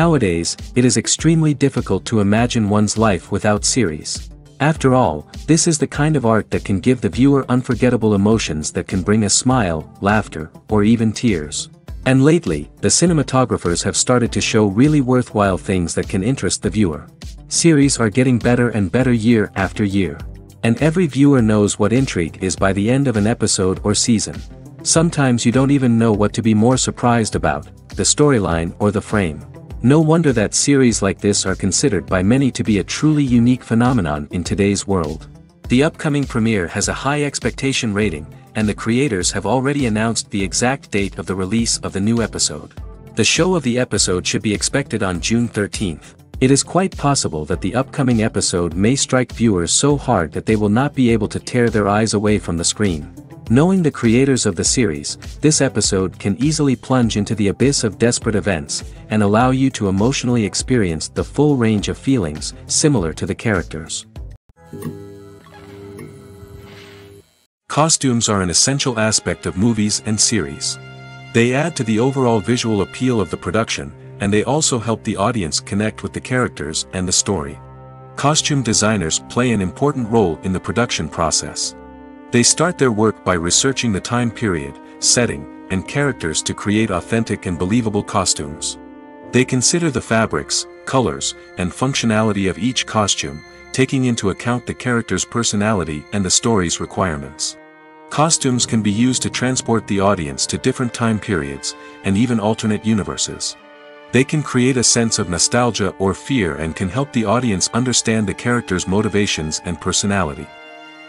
Nowadays, it is extremely difficult to imagine one's life without series. After all, this is the kind of art that can give the viewer unforgettable emotions that can bring a smile, laughter, or even tears. And lately, the cinematographers have started to show really worthwhile things that can interest the viewer. Series are getting better and better year after year. And every viewer knows what intrigue is by the end of an episode or season. Sometimes you don't even know what to be more surprised about, the storyline or the frame. No wonder that series like this are considered by many to be a truly unique phenomenon in today's world. The upcoming premiere has a high expectation rating, and the creators have already announced the exact date of the release of the new episode. The show of the episode should be expected on June 13th. It is quite possible that the upcoming episode may strike viewers so hard that they will not be able to tear their eyes away from the screen. Knowing the creators of the series, this episode can easily plunge into the abyss of desperate events, and allow you to emotionally experience the full range of feelings, similar to the characters. Costumes are an essential aspect of movies and series. They add to the overall visual appeal of the production, and they also help the audience connect with the characters and the story. Costume designers play an important role in the production process. They start their work by researching the time period, setting, and characters to create authentic and believable costumes. They consider the fabrics, colors, and functionality of each costume, taking into account the character's personality and the story's requirements. Costumes can be used to transport the audience to different time periods, and even alternate universes. They can create a sense of nostalgia or fear and can help the audience understand the character's motivations and personality.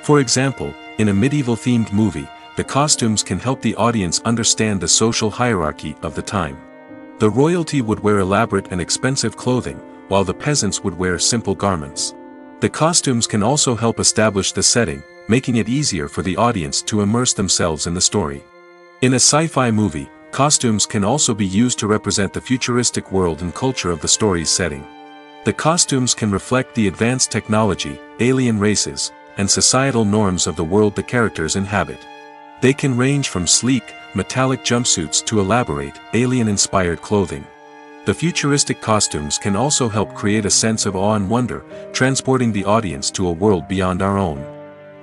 For example, in a medieval-themed movie, the costumes can help the audience understand the social hierarchy of the time. The royalty would wear elaborate and expensive clothing, while the peasants would wear simple garments. The costumes can also help establish the setting, making it easier for the audience to immerse themselves in the story. In a sci-fi movie, costumes can also be used to represent the futuristic world and culture of the story's setting. The costumes can reflect the advanced technology, alien races, and societal norms of the world the characters inhabit. They can range from sleek, metallic jumpsuits to elaborate, alien-inspired clothing. The futuristic costumes can also help create a sense of awe and wonder, transporting the audience to a world beyond our own.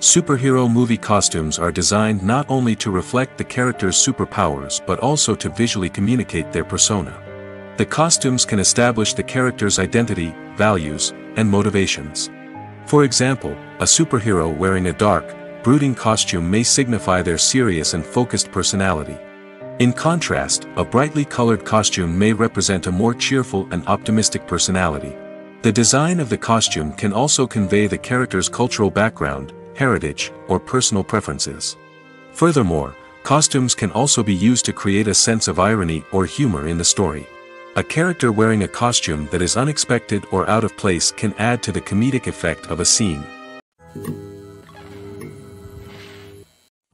Superhero movie costumes are designed not only to reflect the character's superpowers but also to visually communicate their persona. The costumes can establish the character's identity, values, and motivations. For example, a superhero wearing a dark, brooding costume may signify their serious and focused personality. In contrast, a brightly colored costume may represent a more cheerful and optimistic personality. The design of the costume can also convey the character's cultural background, heritage, or personal preferences. Furthermore, costumes can also be used to create a sense of irony or humor in the story. A character wearing a costume that is unexpected or out of place can add to the comedic effect of a scene.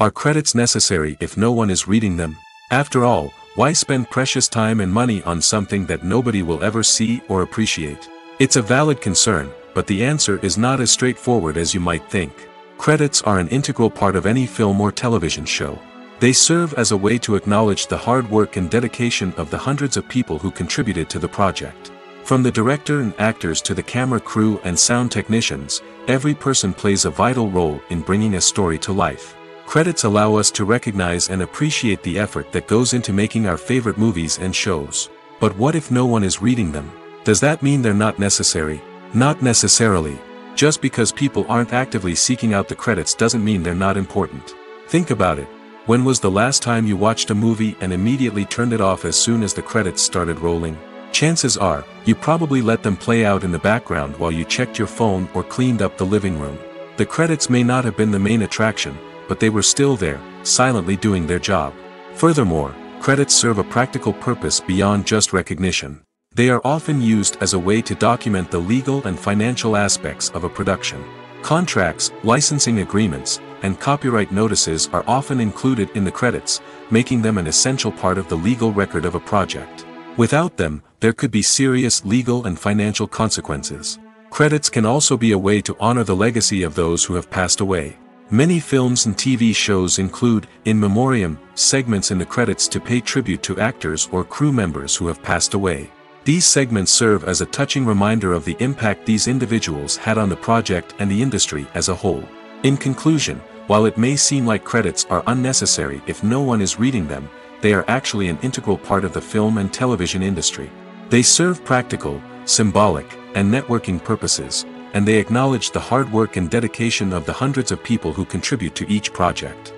Are credits necessary if no one is reading them? After all, why spend precious time and money on something that nobody will ever see or appreciate? It's a valid concern, but the answer is not as straightforward as you might think. Credits are an integral part of any film or television show. They serve as a way to acknowledge the hard work and dedication of the hundreds of people who contributed to the project. From the director and actors to the camera crew and sound technicians, every person plays a vital role in bringing a story to life. Credits allow us to recognize and appreciate the effort that goes into making our favorite movies and shows. But what if no one is reading them? Does that mean they're not necessary? Not necessarily. Just because people aren't actively seeking out the credits doesn't mean they're not important. Think about it. When was the last time you watched a movie and immediately turned it off as soon as the credits started rolling? Chances are, you probably let them play out in the background while you checked your phone or cleaned up the living room. The credits may not have been the main attraction, but they were still there, silently doing their job. Furthermore, credits serve a practical purpose beyond just recognition. They are often used as a way to document the legal and financial aspects of a production. Contracts, licensing agreements, and copyright notices are often included in the credits, making them an essential part of the legal record of a project. Without them, there could be serious legal and financial consequences. Credits can also be a way to honor the legacy of those who have passed away. Many films and TV shows include, in memoriam, segments in the credits to pay tribute to actors or crew members who have passed away. These segments serve as a touching reminder of the impact these individuals had on the project and the industry as a whole. In conclusion, while it may seem like credits are unnecessary if no one is reading them, they are actually an integral part of the film and television industry. They serve practical, symbolic, and networking purposes, and they acknowledge the hard work and dedication of the hundreds of people who contribute to each project.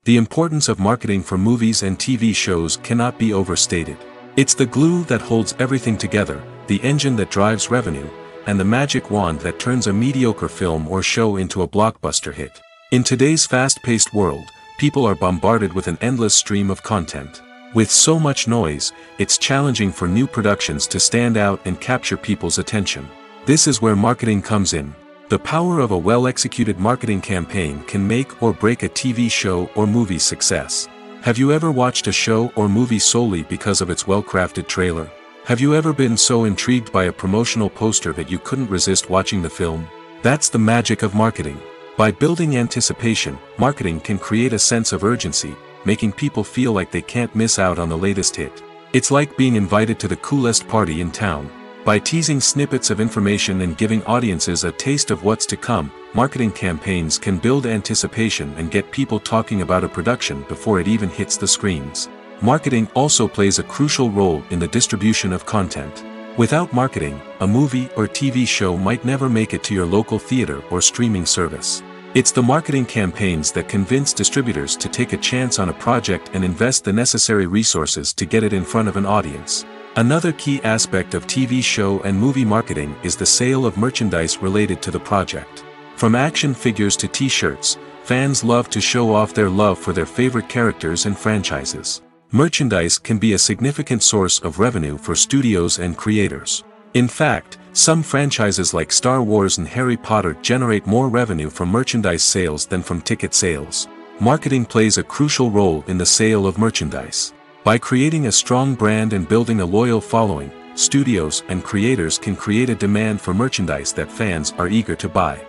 The importance of marketing for movies and TV shows cannot be overstated. It's the glue that holds everything together, the engine that drives revenue, and the magic wand that turns a mediocre film or show into a blockbuster hit. In today's fast-paced world, people are bombarded with an endless stream of content. With so much noise, it's challenging for new productions to stand out and capture people's attention. This is where marketing comes in. The power of a well-executed marketing campaign can make or break a TV show or movie's success. Have you ever watched a show or movie solely because of its well-crafted trailer? Have you ever been so intrigued by a promotional poster that you couldn't resist watching the film? That's the magic of marketing. By building anticipation, marketing can create a sense of urgency, making people feel like they can't miss out on the latest hit. It's like being invited to the coolest party in town. By teasing snippets of information and giving audiences a taste of what's to come, marketing campaigns can build anticipation and get people talking about a production before it even hits the screens. Marketing also plays a crucial role in the distribution of content. Without marketing, a movie or TV show might never make it to your local theater or streaming service. It's the marketing campaigns that convince distributors to take a chance on a project and invest the necessary resources to get it in front of an audience. Another key aspect of TV show and movie marketing is the sale of merchandise related to the project. From action figures to t-shirts, fans love to show off their love for their favorite characters and franchises. Merchandise can be a significant source of revenue for studios and creators. In fact, some franchises like Star Wars and Harry Potter generate more revenue from merchandise sales than from ticket sales. Marketing plays a crucial role in the sale of merchandise. By creating a strong brand and building a loyal following, studios and creators can create a demand for merchandise that fans are eager to buy.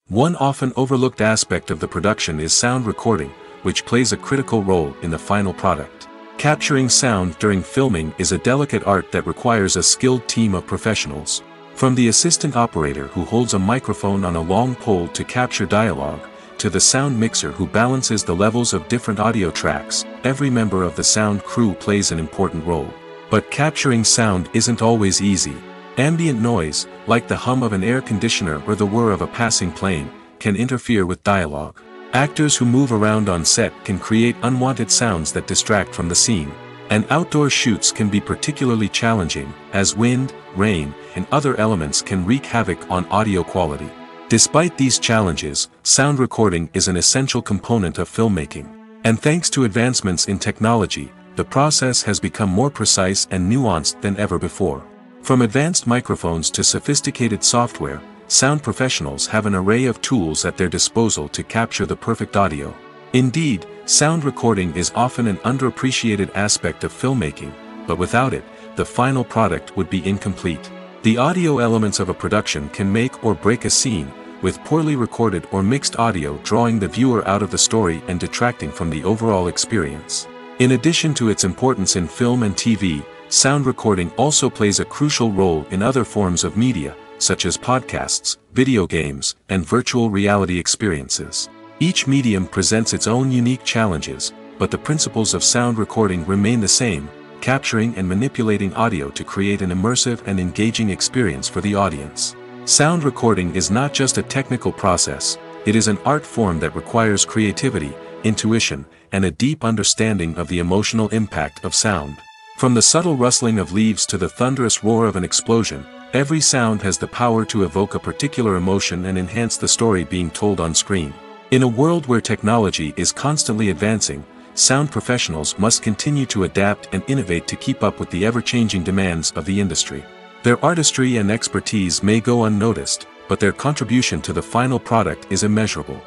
One often overlooked aspect of the production is sound recording, which plays a critical role in the final product. Capturing sound during filming is a delicate art that requires a skilled team of professionals. From the assistant operator who holds a microphone on a long pole to capture dialogue, to the sound mixer who balances the levels of different audio tracks, every member of the sound crew plays an important role. But capturing sound isn't always easy. Ambient noise, like the hum of an air conditioner or the whir of a passing plane, can interfere with dialogue. Actors who move around on set can create unwanted sounds that distract from the scene. And outdoor shoots can be particularly challenging, as wind, rain, and other elements can wreak havoc on audio quality. Despite these challenges, sound recording is an essential component of filmmaking. And thanks to advancements in technology, the process has become more precise and nuanced than ever before. From advanced microphones to sophisticated software, sound professionals have an array of tools at their disposal to capture the perfect audio. Indeed, sound recording is often an underappreciated aspect of filmmaking, but without it, the final product would be incomplete. The audio elements of a production can make or break a scene, with poorly recorded or mixed audio drawing the viewer out of the story and detracting from the overall experience. In addition to its importance in film and TV, sound recording also plays a crucial role in other forms of media, such as podcasts, video games, and virtual reality experiences. Each medium presents its own unique challenges, but the principles of sound recording remain the same, capturing and manipulating audio to create an immersive and engaging experience for the audience. Sound recording is not just a technical process, it is an art form that requires creativity, intuition, and a deep understanding of the emotional impact of sound. From the subtle rustling of leaves to the thunderous roar of an explosion, every sound has the power to evoke a particular emotion and enhance the story being told on screen. In a world where technology is constantly advancing, sound professionals must continue to adapt and innovate to keep up with the ever-changing demands of the industry. Their artistry and expertise may go unnoticed, but their contribution to the final product is immeasurable.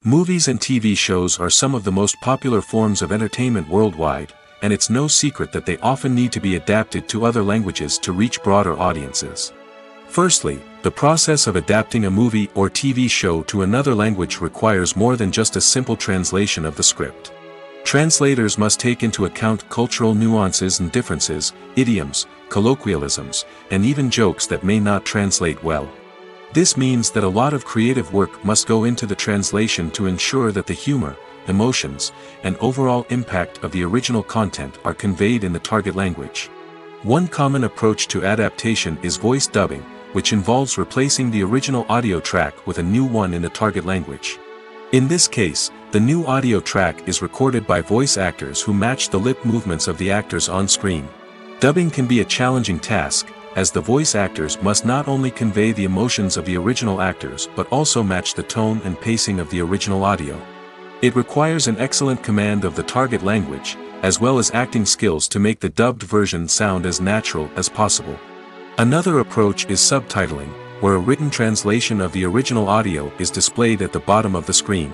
Movies and TV shows are some of the most popular forms of entertainment worldwide, and it's no secret that they often need to be adapted to other languages to reach broader audiences. Firstly, the process of adapting a movie or TV show to another language requires more than just a simple translation of the script. Translators must take into account cultural nuances and differences, idioms, colloquialisms, and even jokes that may not translate well. This means that a lot of creative work must go into the translation to ensure that the humor, emotions, and overall impact of the original content are conveyed in the target language. One common approach to adaptation is voice dubbing, which involves replacing the original audio track with a new one in the target language. In this case, the new audio track is recorded by voice actors who match the lip movements of the actors on screen. Dubbing can be a challenging task, as the voice actors must not only convey the emotions of the original actors but also match the tone and pacing of the original audio. It requires an excellent command of the target language, as well as acting skills to make the dubbed version sound as natural as possible. Another approach is subtitling, where a written translation of the original audio is displayed at the bottom of the screen.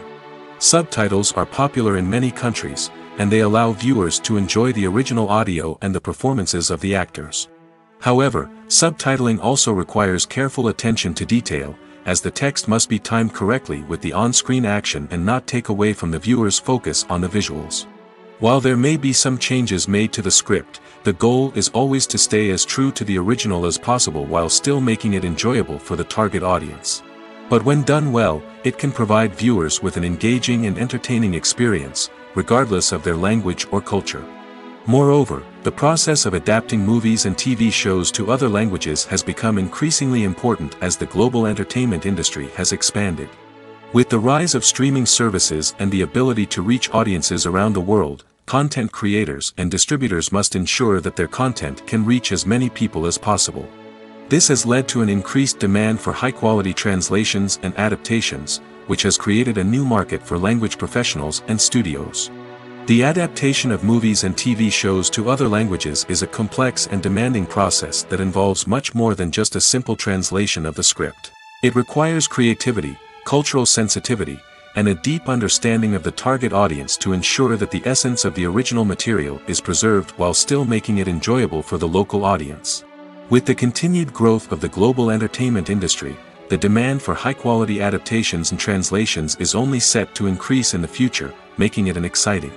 Subtitles are popular in many countries, and they allow viewers to enjoy the original audio and the performances of the actors. However, subtitling also requires careful attention to detail, as the text must be timed correctly with the on-screen action and not take away from the viewer's focus on the visuals. While there may be some changes made to the script, the goal is always to stay as true to the original as possible while still making it enjoyable for the target audience. But when done well, it can provide viewers with an engaging and entertaining experience, regardless of their language or culture. Moreover, the process of adapting movies and TV shows to other languages has become increasingly important as the global entertainment industry has expanded. With the rise of streaming services and the ability to reach audiences around the world, content creators and distributors must ensure that their content can reach as many people as possible. This has led to an increased demand for high-quality translations and adaptations, which has created a new market for language professionals and studios. The adaptation of movies and TV shows to other languages is a complex and demanding process that involves much more than just a simple translation of the script. It requires creativity, cultural sensitivity, and a deep understanding of the target audience to ensure that the essence of the original material is preserved while still making it enjoyable for the local audience. With the continued growth of the global entertainment industry, the demand for high-quality adaptations and translations is only set to increase in the future, making it exciting.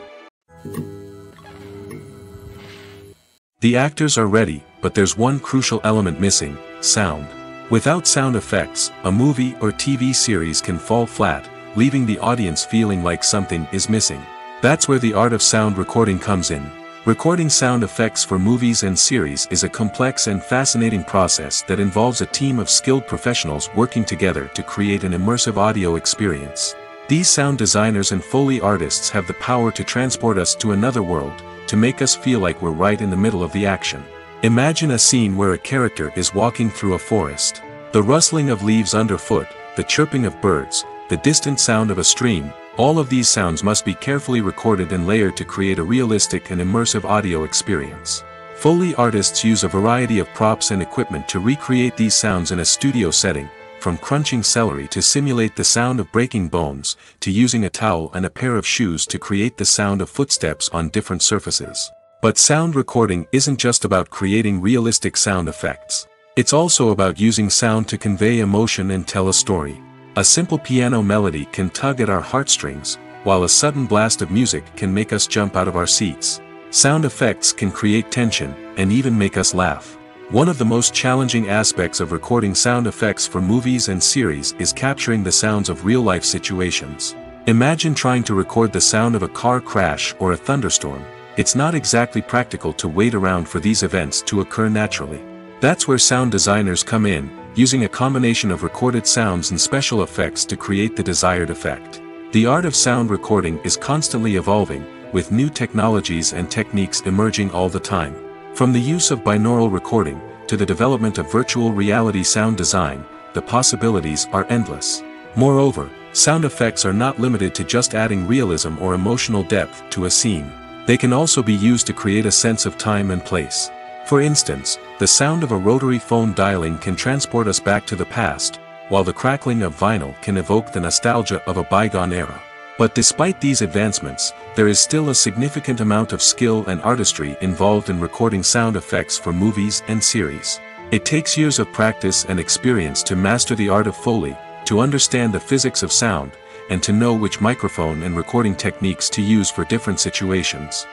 The actors are ready, but there's one crucial element missing: sound. Without sound effects, a movie or TV series can fall flat, leaving the audience feeling like something is missing. That's where the art of sound recording comes in. Recording sound effects for movies and series is a complex and fascinating process that involves a team of skilled professionals working together to create an immersive audio experience. These sound designers and Foley artists have the power to transport us to another world, to make us feel like we're right in the middle of the action. Imagine a scene where a character is walking through a forest. The rustling of leaves underfoot, the chirping of birds, the distant sound of a stream, all of these sounds must be carefully recorded and layered to create a realistic and immersive audio experience. Foley artists use a variety of props and equipment to recreate these sounds in a studio setting, from crunching celery to simulate the sound of breaking bones, to using a towel and a pair of shoes to create the sound of footsteps on different surfaces. But sound recording isn't just about creating realistic sound effects. It's also about using sound to convey emotion and tell a story. A simple piano melody can tug at our heartstrings, while a sudden blast of music can make us jump out of our seats. Sound effects can create tension, and even make us laugh. One of the most challenging aspects of recording sound effects for movies and series is capturing the sounds of real-life situations. Imagine trying to record the sound of a car crash or a thunderstorm. It's not exactly practical to wait around for these events to occur naturally. That's where sound designers come in, using a combination of recorded sounds and special effects to create the desired effect. The art of sound recording is constantly evolving, with new technologies and techniques emerging all the time. From the use of binaural recording, to the development of virtual reality sound design, the possibilities are endless. Moreover, sound effects are not limited to just adding realism or emotional depth to a scene. They can also be used to create a sense of time and place. For instance, the sound of a rotary phone dialing can transport us back to the past, while the crackling of vinyl can evoke the nostalgia of a bygone era. But despite these advancements, there is still a significant amount of skill and artistry involved in recording sound effects for movies and series. It takes years of practice and experience to master the art of Foley, to understand the physics of sound, and to know which microphone and recording techniques to use for different situations.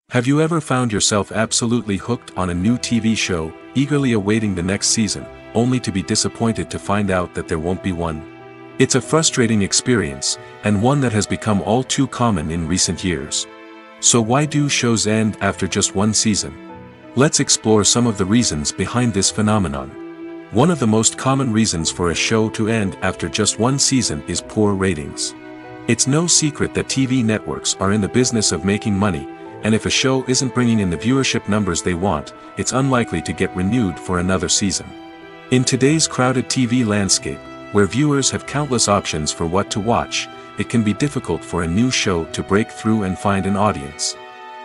Have you ever found yourself absolutely hooked on a new TV show, eagerly awaiting the next season, only to be disappointed to find out that there won't be one? It's a frustrating experience, and one that has become all too common in recent years. So why do shows end after just one season? Let's explore some of the reasons behind this phenomenon. One of the most common reasons for a show to end after just one season is poor ratings. It's no secret that TV networks are in the business of making money, and if a show isn't bringing in the viewership numbers they want, it's unlikely to get renewed for another season. In today's crowded TV landscape, where viewers have countless options for what to watch, it can be difficult for a new show to break through and find an audience.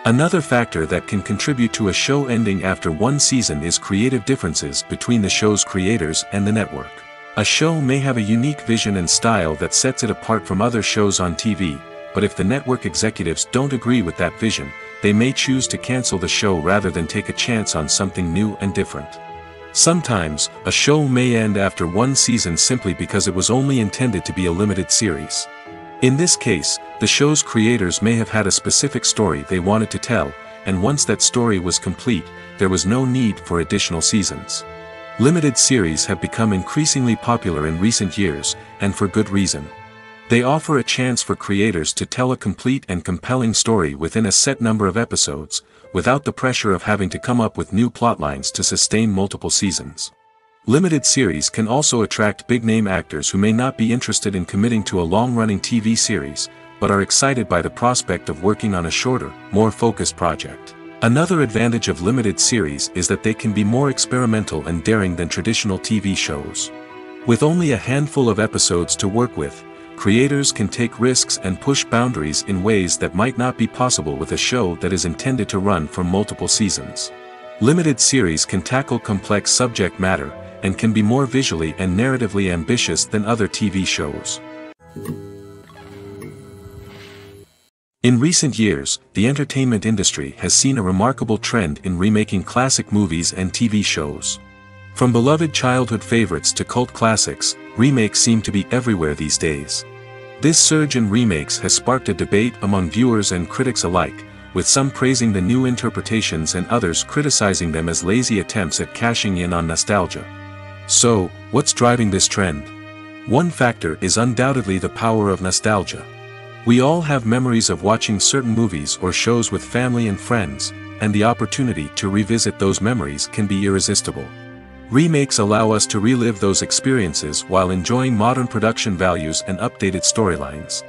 Another factor that can contribute to a show ending after one season is creative differences between the show's creators and the network. A show may have a unique vision and style that sets it apart from other shows on TV, but if the network executives don't agree with that vision, they may choose to cancel the show rather than take a chance on something new and different. Sometimes, a show may end after one season simply because it was only intended to be a limited series. In this case, the show's creators may have had a specific story they wanted to tell, and once that story was complete, there was no need for additional seasons. Limited series have become increasingly popular in recent years, and for good reason. They offer a chance for creators to tell a complete and compelling story within a set number of episodes, without the pressure of having to come up with new plotlines to sustain multiple seasons. Limited series can also attract big-name actors who may not be interested in committing to a long-running TV series, but are excited by the prospect of working on a shorter, more focused project. Another advantage of limited series is that they can be more experimental and daring than traditional TV shows. With only a handful of episodes to work with, creators can take risks and push boundaries in ways that might not be possible with a show that is intended to run for multiple seasons. Limited series can tackle complex subject matter, and can be more visually and narratively ambitious than other TV shows. In recent years, the entertainment industry has seen a remarkable trend in remaking classic movies and TV shows. From beloved childhood favorites to cult classics, remakes seem to be everywhere these days. This surge in remakes has sparked a debate among viewers and critics alike, with some praising the new interpretations and others criticizing them as lazy attempts at cashing in on nostalgia. So, what's driving this trend? One factor is undoubtedly the power of nostalgia. We all have memories of watching certain movies or shows with family and friends, and the opportunity to revisit those memories can be irresistible. Remakes allow us to relive those experiences while enjoying modern production values and updated storylines.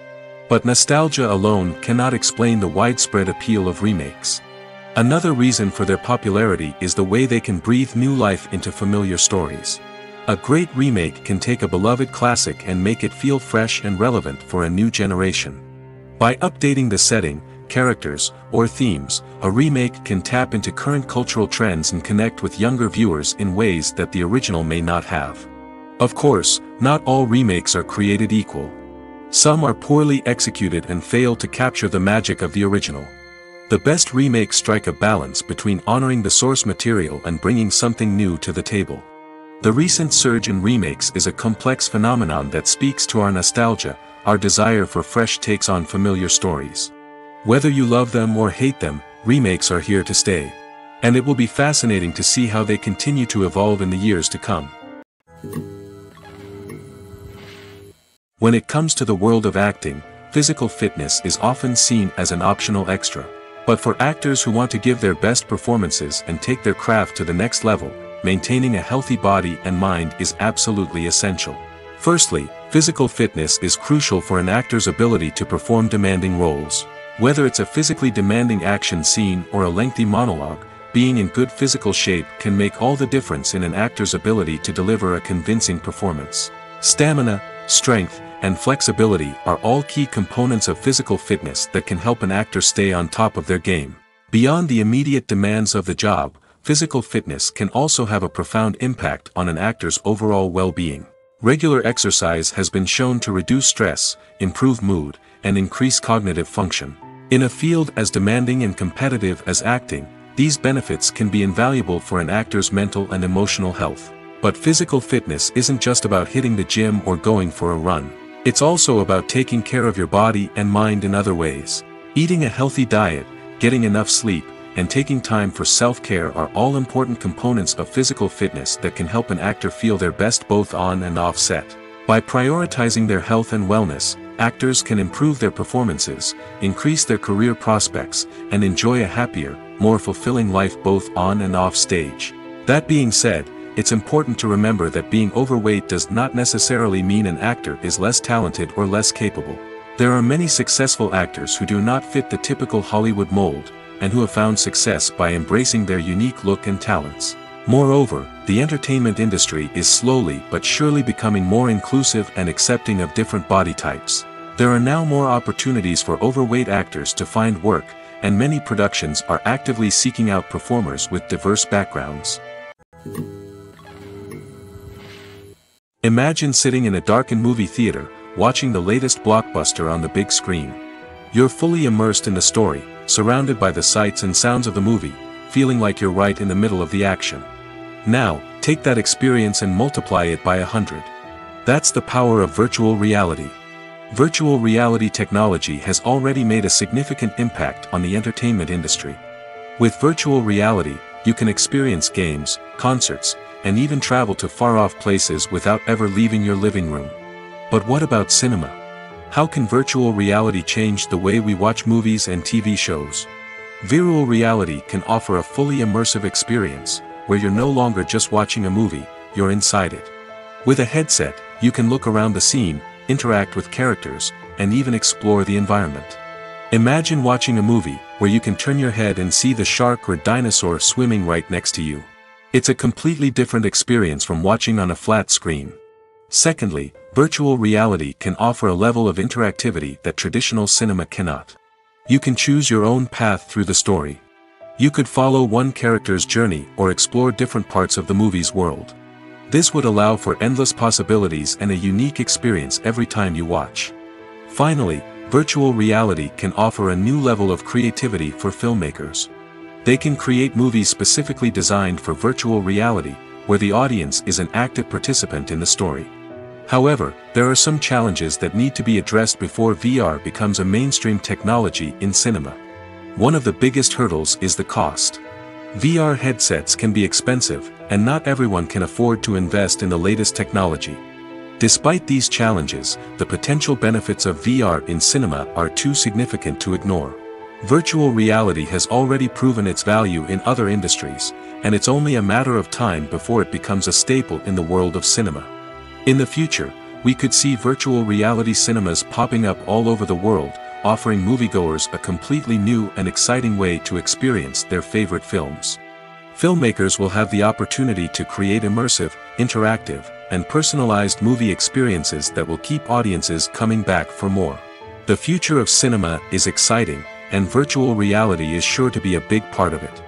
But nostalgia alone cannot explain the widespread appeal of remakes. Another reason for their popularity is the way they can breathe new life into familiar stories. A great remake can take a beloved classic and make it feel fresh and relevant for a new generation. By updating the setting, characters, or themes, a remake can tap into current cultural trends and connect with younger viewers in ways that the original may not have. Of course, not all remakes are created equal. Some are poorly executed and fail to capture the magic of the original. The best remakes strike a balance between honoring the source material and bringing something new to the table. The recent surge in remakes is a complex phenomenon that speaks to our nostalgia, our desire for fresh takes on familiar stories. Whether you love them or hate them, remakes are here to stay. And it will be fascinating to see how they continue to evolve in the years to come. When it comes to the world of acting, physical fitness is often seen as an optional extra. But for actors who want to give their best performances and take their craft to the next level, maintaining a healthy body and mind is absolutely essential. Firstly, physical fitness is crucial for an actor's ability to perform demanding roles. Whether it's a physically demanding action scene or a lengthy monologue, being in good physical shape can make all the difference in an actor's ability to deliver a convincing performance. Stamina, strength, and flexibility are all key components of physical fitness that can help an actor stay on top of their game. Beyond the immediate demands of the job, physical fitness can also have a profound impact on an actor's overall well-being. Regular exercise has been shown to reduce stress, improve mood, and increase cognitive function. In a field as demanding and competitive as acting, these benefits can be invaluable for an actor's mental and emotional health. But physical fitness isn't just about hitting the gym or going for a run. It's also about taking care of your body and mind in other ways. Eating a healthy diet, getting enough sleep, and taking time for self-care are all important components of physical fitness that can help an actor feel their best both on and off set. By prioritizing their health and wellness, actors can improve their performances, increase their career prospects, and enjoy a happier, more fulfilling life both on and off stage. That being said, it's important to remember that being overweight does not necessarily mean an actor is less talented or less capable. There are many successful actors who do not fit the typical Hollywood mold, and who have found success by embracing their unique look and talents. Moreover, the entertainment industry is slowly but surely becoming more inclusive and accepting of different body types. There are now more opportunities for overweight actors to find work, and many productions are actively seeking out performers with diverse backgrounds. Imagine sitting in a darkened movie theater, watching the latest blockbuster on the big screen. You're fully immersed in the story, surrounded by the sights and sounds of the movie, feeling like you're right in the middle of the action. Now, take that experience and multiply it by 100. That's the power of virtual reality. Virtual reality technology has already made a significant impact on the entertainment industry. With virtual reality, you can experience games, concerts, and even travel to far-off places without ever leaving your living room. But what about cinema? How can virtual reality change the way we watch movies and TV shows? Virtual reality can offer a fully immersive experience, where you're no longer just watching a movie, you're inside it. With a headset, you can look around the scene, interact with characters, and even explore the environment. Imagine watching a movie, where you can turn your head and see the shark or dinosaur swimming right next to you. It's a completely different experience from watching on a flat screen. Secondly, virtual reality can offer a level of interactivity that traditional cinema cannot. You can choose your own path through the story. You could follow one character's journey or explore different parts of the movie's world. This would allow for endless possibilities and a unique experience every time you watch. Finally, virtual reality can offer a new level of creativity for filmmakers. They can create movies specifically designed for virtual reality, where the audience is an active participant in the story. However, there are some challenges that need to be addressed before VR becomes a mainstream technology in cinema. One of the biggest hurdles is the cost. VR headsets can be expensive, and not everyone can afford to invest in the latest technology. Despite these challenges, the potential benefits of VR in cinema are too significant to ignore. Virtual reality has already proven its value in other industries, and it's only a matter of time before it becomes a staple in the world of cinema. In the future, we could see virtual reality cinemas popping up all over the world, offering moviegoers a completely new and exciting way to experience their favorite films. Filmmakers will have the opportunity to create immersive, interactive, and personalized movie experiences that will keep audiences coming back for more. The future of cinema is exciting, and virtual reality is sure to be a big part of it.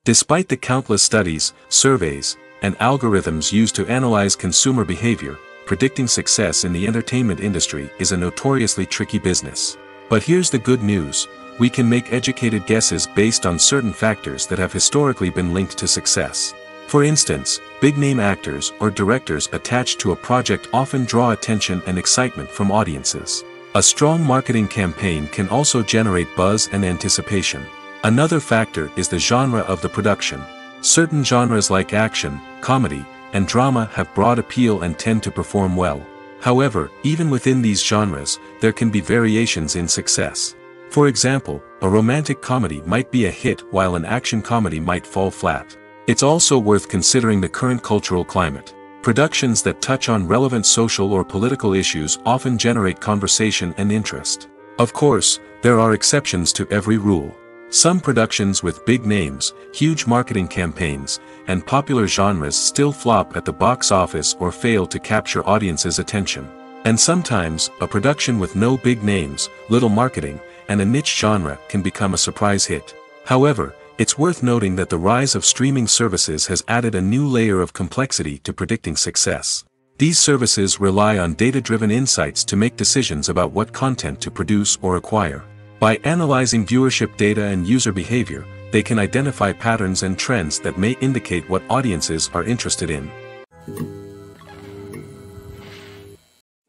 Despite the countless studies, surveys, and algorithms used to analyze consumer behavior, predicting success in the entertainment industry is a notoriously tricky business. But here's the good news: we can make educated guesses based on certain factors that have historically been linked to success. For instance, big-name actors or directors attached to a project often draw attention and excitement from audiences. A strong marketing campaign can also generate buzz and anticipation. Another factor is the genre of the production. Certain genres like action, comedy, and drama have broad appeal and tend to perform well. However, even within these genres, there can be variations in success. For example, a romantic comedy might be a hit while an action comedy might fall flat. It's also worth considering the current cultural climate. Productions that touch on relevant social or political issues often generate conversation and interest. Of course, there are exceptions to every rule. Some productions with big names, huge marketing campaigns, and popular genres still flop at the box office or fail to capture audiences' attention. And sometimes, a production with no big names, little marketing, and a niche genre can become a surprise hit. However, it's worth noting that the rise of streaming services has added a new layer of complexity to predicting success. These services rely on data-driven insights to make decisions about what content to produce or acquire. By analyzing viewership data and user behavior, they can identify patterns and trends that may indicate what audiences are interested in.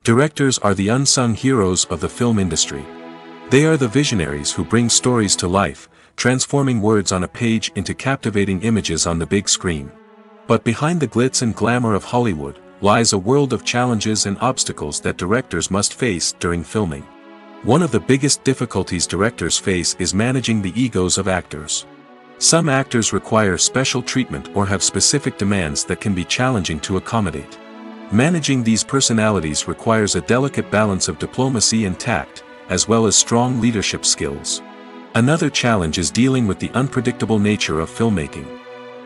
Directors are the unsung heroes of the film industry. They are the visionaries who bring stories to life, transforming words on a page into captivating images on the big screen. But behind the glitz and glamour of Hollywood, lies a world of challenges and obstacles that directors must face during filming. One of the biggest difficulties directors face is managing the egos of actors. Some actors require special treatment or have specific demands that can be challenging to accommodate. Managing these personalities requires a delicate balance of diplomacy and tact, as well as strong leadership skills. Another challenge is dealing with the unpredictable nature of filmmaking.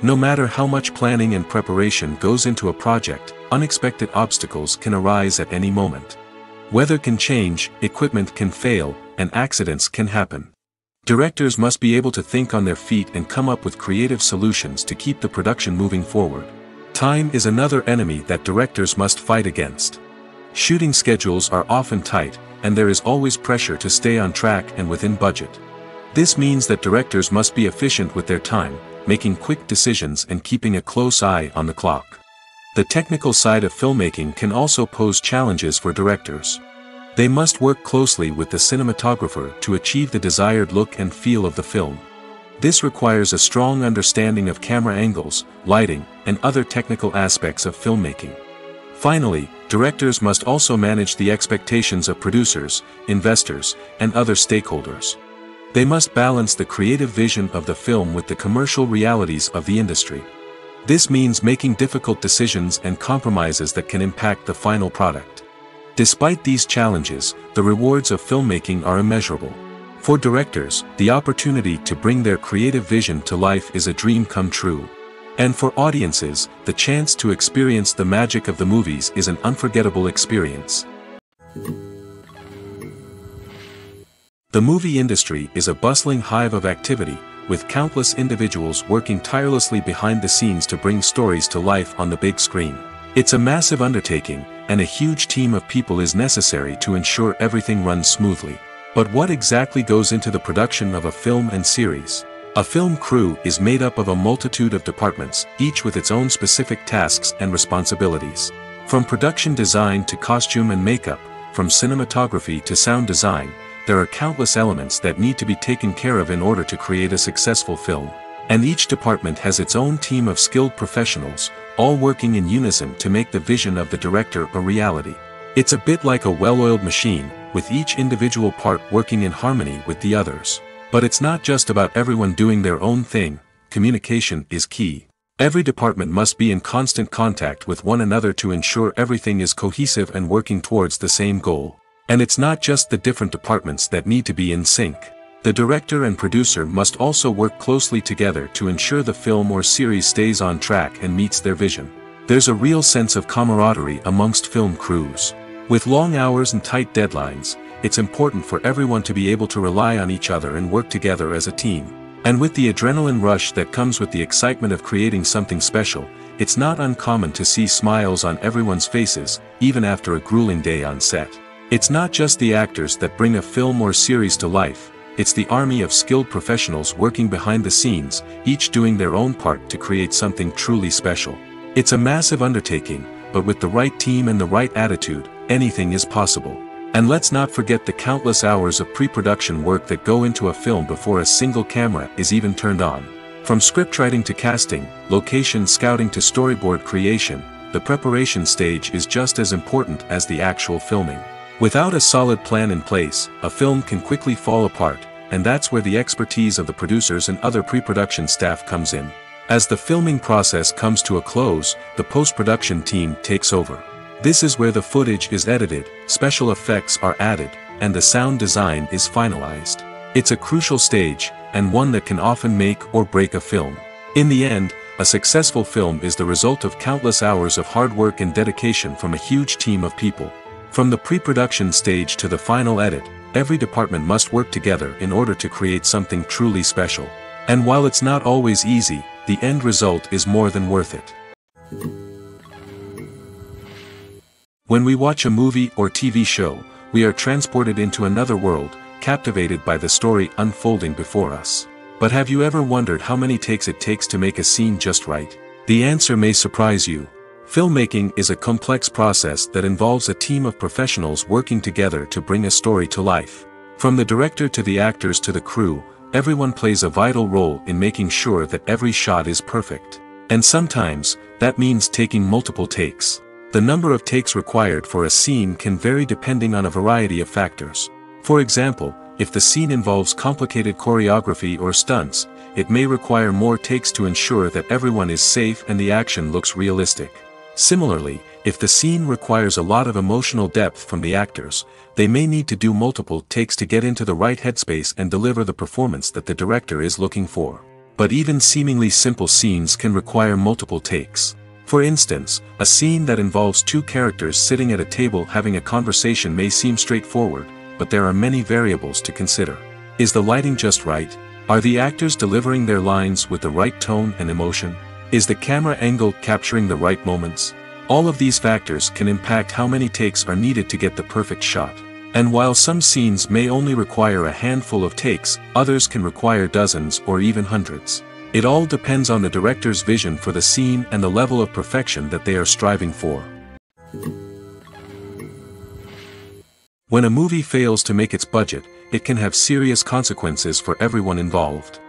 No matter how much planning and preparation goes into a project, unexpected obstacles can arise at any moment. Weather can change, equipment can fail, and accidents can happen. Directors must be able to think on their feet and come up with creative solutions to keep the production moving forward. Time is another enemy that directors must fight against. Shooting schedules are often tight, and there is always pressure to stay on track and within budget. This means that directors must be efficient with their time, making quick decisions and keeping a close eye on the clock. The technical side of filmmaking can also pose challenges for directors. They must work closely with the cinematographer to achieve the desired look and feel of the film. This requires a strong understanding of camera angles, lighting, and other technical aspects of filmmaking. Finally, directors must also manage the expectations of producers, investors, and other stakeholders. They must balance the creative vision of the film with the commercial realities of the industry. This means making difficult decisions and compromises that can impact the final product. Despite these challenges, the rewards of filmmaking are immeasurable. For directors, the opportunity to bring their creative vision to life is a dream come true. And for audiences, the chance to experience the magic of the movies is an unforgettable experience. The movie industry is a bustling hive of activity, with countless individuals working tirelessly behind the scenes to bring stories to life on the big screen. It's a massive undertaking, and a huge team of people is necessary to ensure everything runs smoothly. But what exactly goes into the production of a film and series? A film crew is made up of a multitude of departments, each with its own specific tasks and responsibilities. From production design to costume and makeup, from cinematography to sound design, there are countless elements that need to be taken care of in order to create a successful film. And each department has its own team of skilled professionals, all working in unison to make the vision of the director a reality. It's a bit like a well-oiled machine, with each individual part working in harmony with the others. But it's not just about everyone doing their own thing. Communication is key. Every department must be in constant contact with one another to ensure everything is cohesive and working towards the same goal. And it's not just the different departments that need to be in sync. The director and producer must also work closely together to ensure the film or series stays on track and meets their vision. There's a real sense of camaraderie amongst film crews. With long hours and tight deadlines, it's important for everyone to be able to rely on each other and work together as a team. And with the adrenaline rush that comes with the excitement of creating something special, it's not uncommon to see smiles on everyone's faces, even after a grueling day on set. It's not just the actors that bring a film or series to life, it's the army of skilled professionals working behind the scenes, each doing their own part to create something truly special. It's a massive undertaking, but with the right team and the right attitude, anything is possible. And let's not forget the countless hours of pre-production work that go into a film before a single camera is even turned on. From scriptwriting to casting, location scouting to storyboard creation, the preparation stage is just as important as the actual filming. Without a solid plan in place, a film can quickly fall apart, and that's where the expertise of the producers and other pre-production staff comes in. As the filming process comes to a close, the post-production team takes over. This is where the footage is edited, special effects are added, and the sound design is finalized. It's a crucial stage, and one that can often make or break a film. In the end, a successful film is the result of countless hours of hard work and dedication from a huge team of people. From the pre-production stage to the final edit, every department must work together in order to create something truly special. And while it's not always easy, the end result is more than worth it. When we watch a movie or TV show, we are transported into another world, captivated by the story unfolding before us. But have you ever wondered how many takes it takes to make a scene just right? The answer may surprise you. Filmmaking is a complex process that involves a team of professionals working together to bring a story to life. From the director to the actors to the crew, everyone plays a vital role in making sure that every shot is perfect. And sometimes, that means taking multiple takes. The number of takes required for a scene can vary depending on a variety of factors. For example, if the scene involves complicated choreography or stunts, it may require more takes to ensure that everyone is safe and the action looks realistic. Similarly, if the scene requires a lot of emotional depth from the actors, they may need to do multiple takes to get into the right headspace and deliver the performance that the director is looking for. But even seemingly simple scenes can require multiple takes. For instance, a scene that involves two characters sitting at a table having a conversation may seem straightforward, but there are many variables to consider. Is the lighting just right? Are the actors delivering their lines with the right tone and emotion? Is the camera angle capturing the right moments? All of these factors can impact how many takes are needed to get the perfect shot. And while some scenes may only require a handful of takes, others can require dozens or even hundreds. It all depends on the director's vision for the scene and the level of perfection that they are striving for. When a movie fails to make its budget, it can have serious consequences for everyone involved.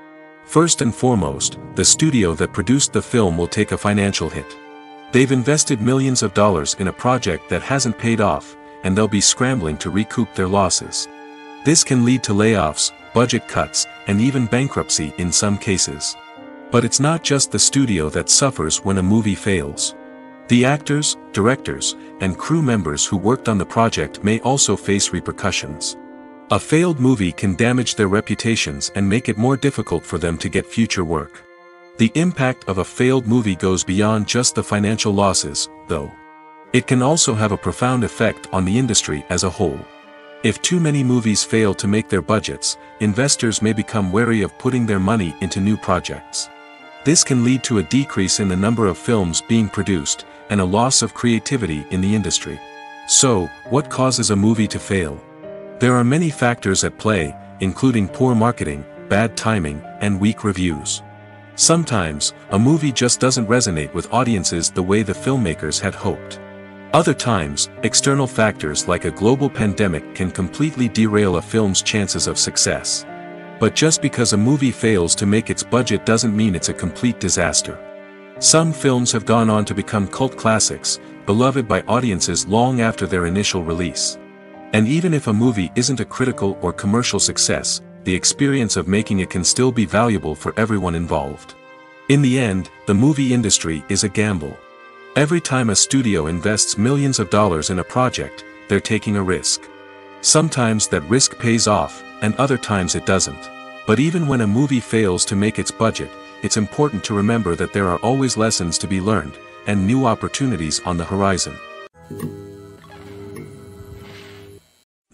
First and foremost, the studio that produced the film will take a financial hit. They've invested millions of dollars in a project that hasn't paid off, and they'll be scrambling to recoup their losses. This can lead to layoffs, budget cuts, and even bankruptcy in some cases. But it's not just the studio that suffers when a movie fails. The actors, directors, and crew members who worked on the project may also face repercussions. A failed movie can damage their reputations and make it more difficult for them to get future work. The impact of a failed movie goes beyond just the financial losses, though. It can also have a profound effect on the industry as a whole. If too many movies fail to make their budgets, investors may become wary of putting their money into new projects. This can lead to a decrease in the number of films being produced, and a loss of creativity in the industry. So, what causes a movie to fail? There are many factors at play, including poor marketing, bad timing, and weak reviews. Sometimes, a movie just doesn't resonate with audiences the way the filmmakers had hoped. Other times, external factors like a global pandemic can completely derail a film's chances of success. But just because a movie fails to make its budget doesn't mean it's a complete disaster. Some films have gone on to become cult classics, beloved by audiences long after their initial release. And even if a movie isn't a critical or commercial success, the experience of making it can still be valuable for everyone involved. In the end, the movie industry is a gamble. Every time a studio invests millions of dollars in a project, they're taking a risk. Sometimes that risk pays off, and other times it doesn't. But even when a movie fails to make its budget, it's important to remember that there are always lessons to be learned, and new opportunities on the horizon.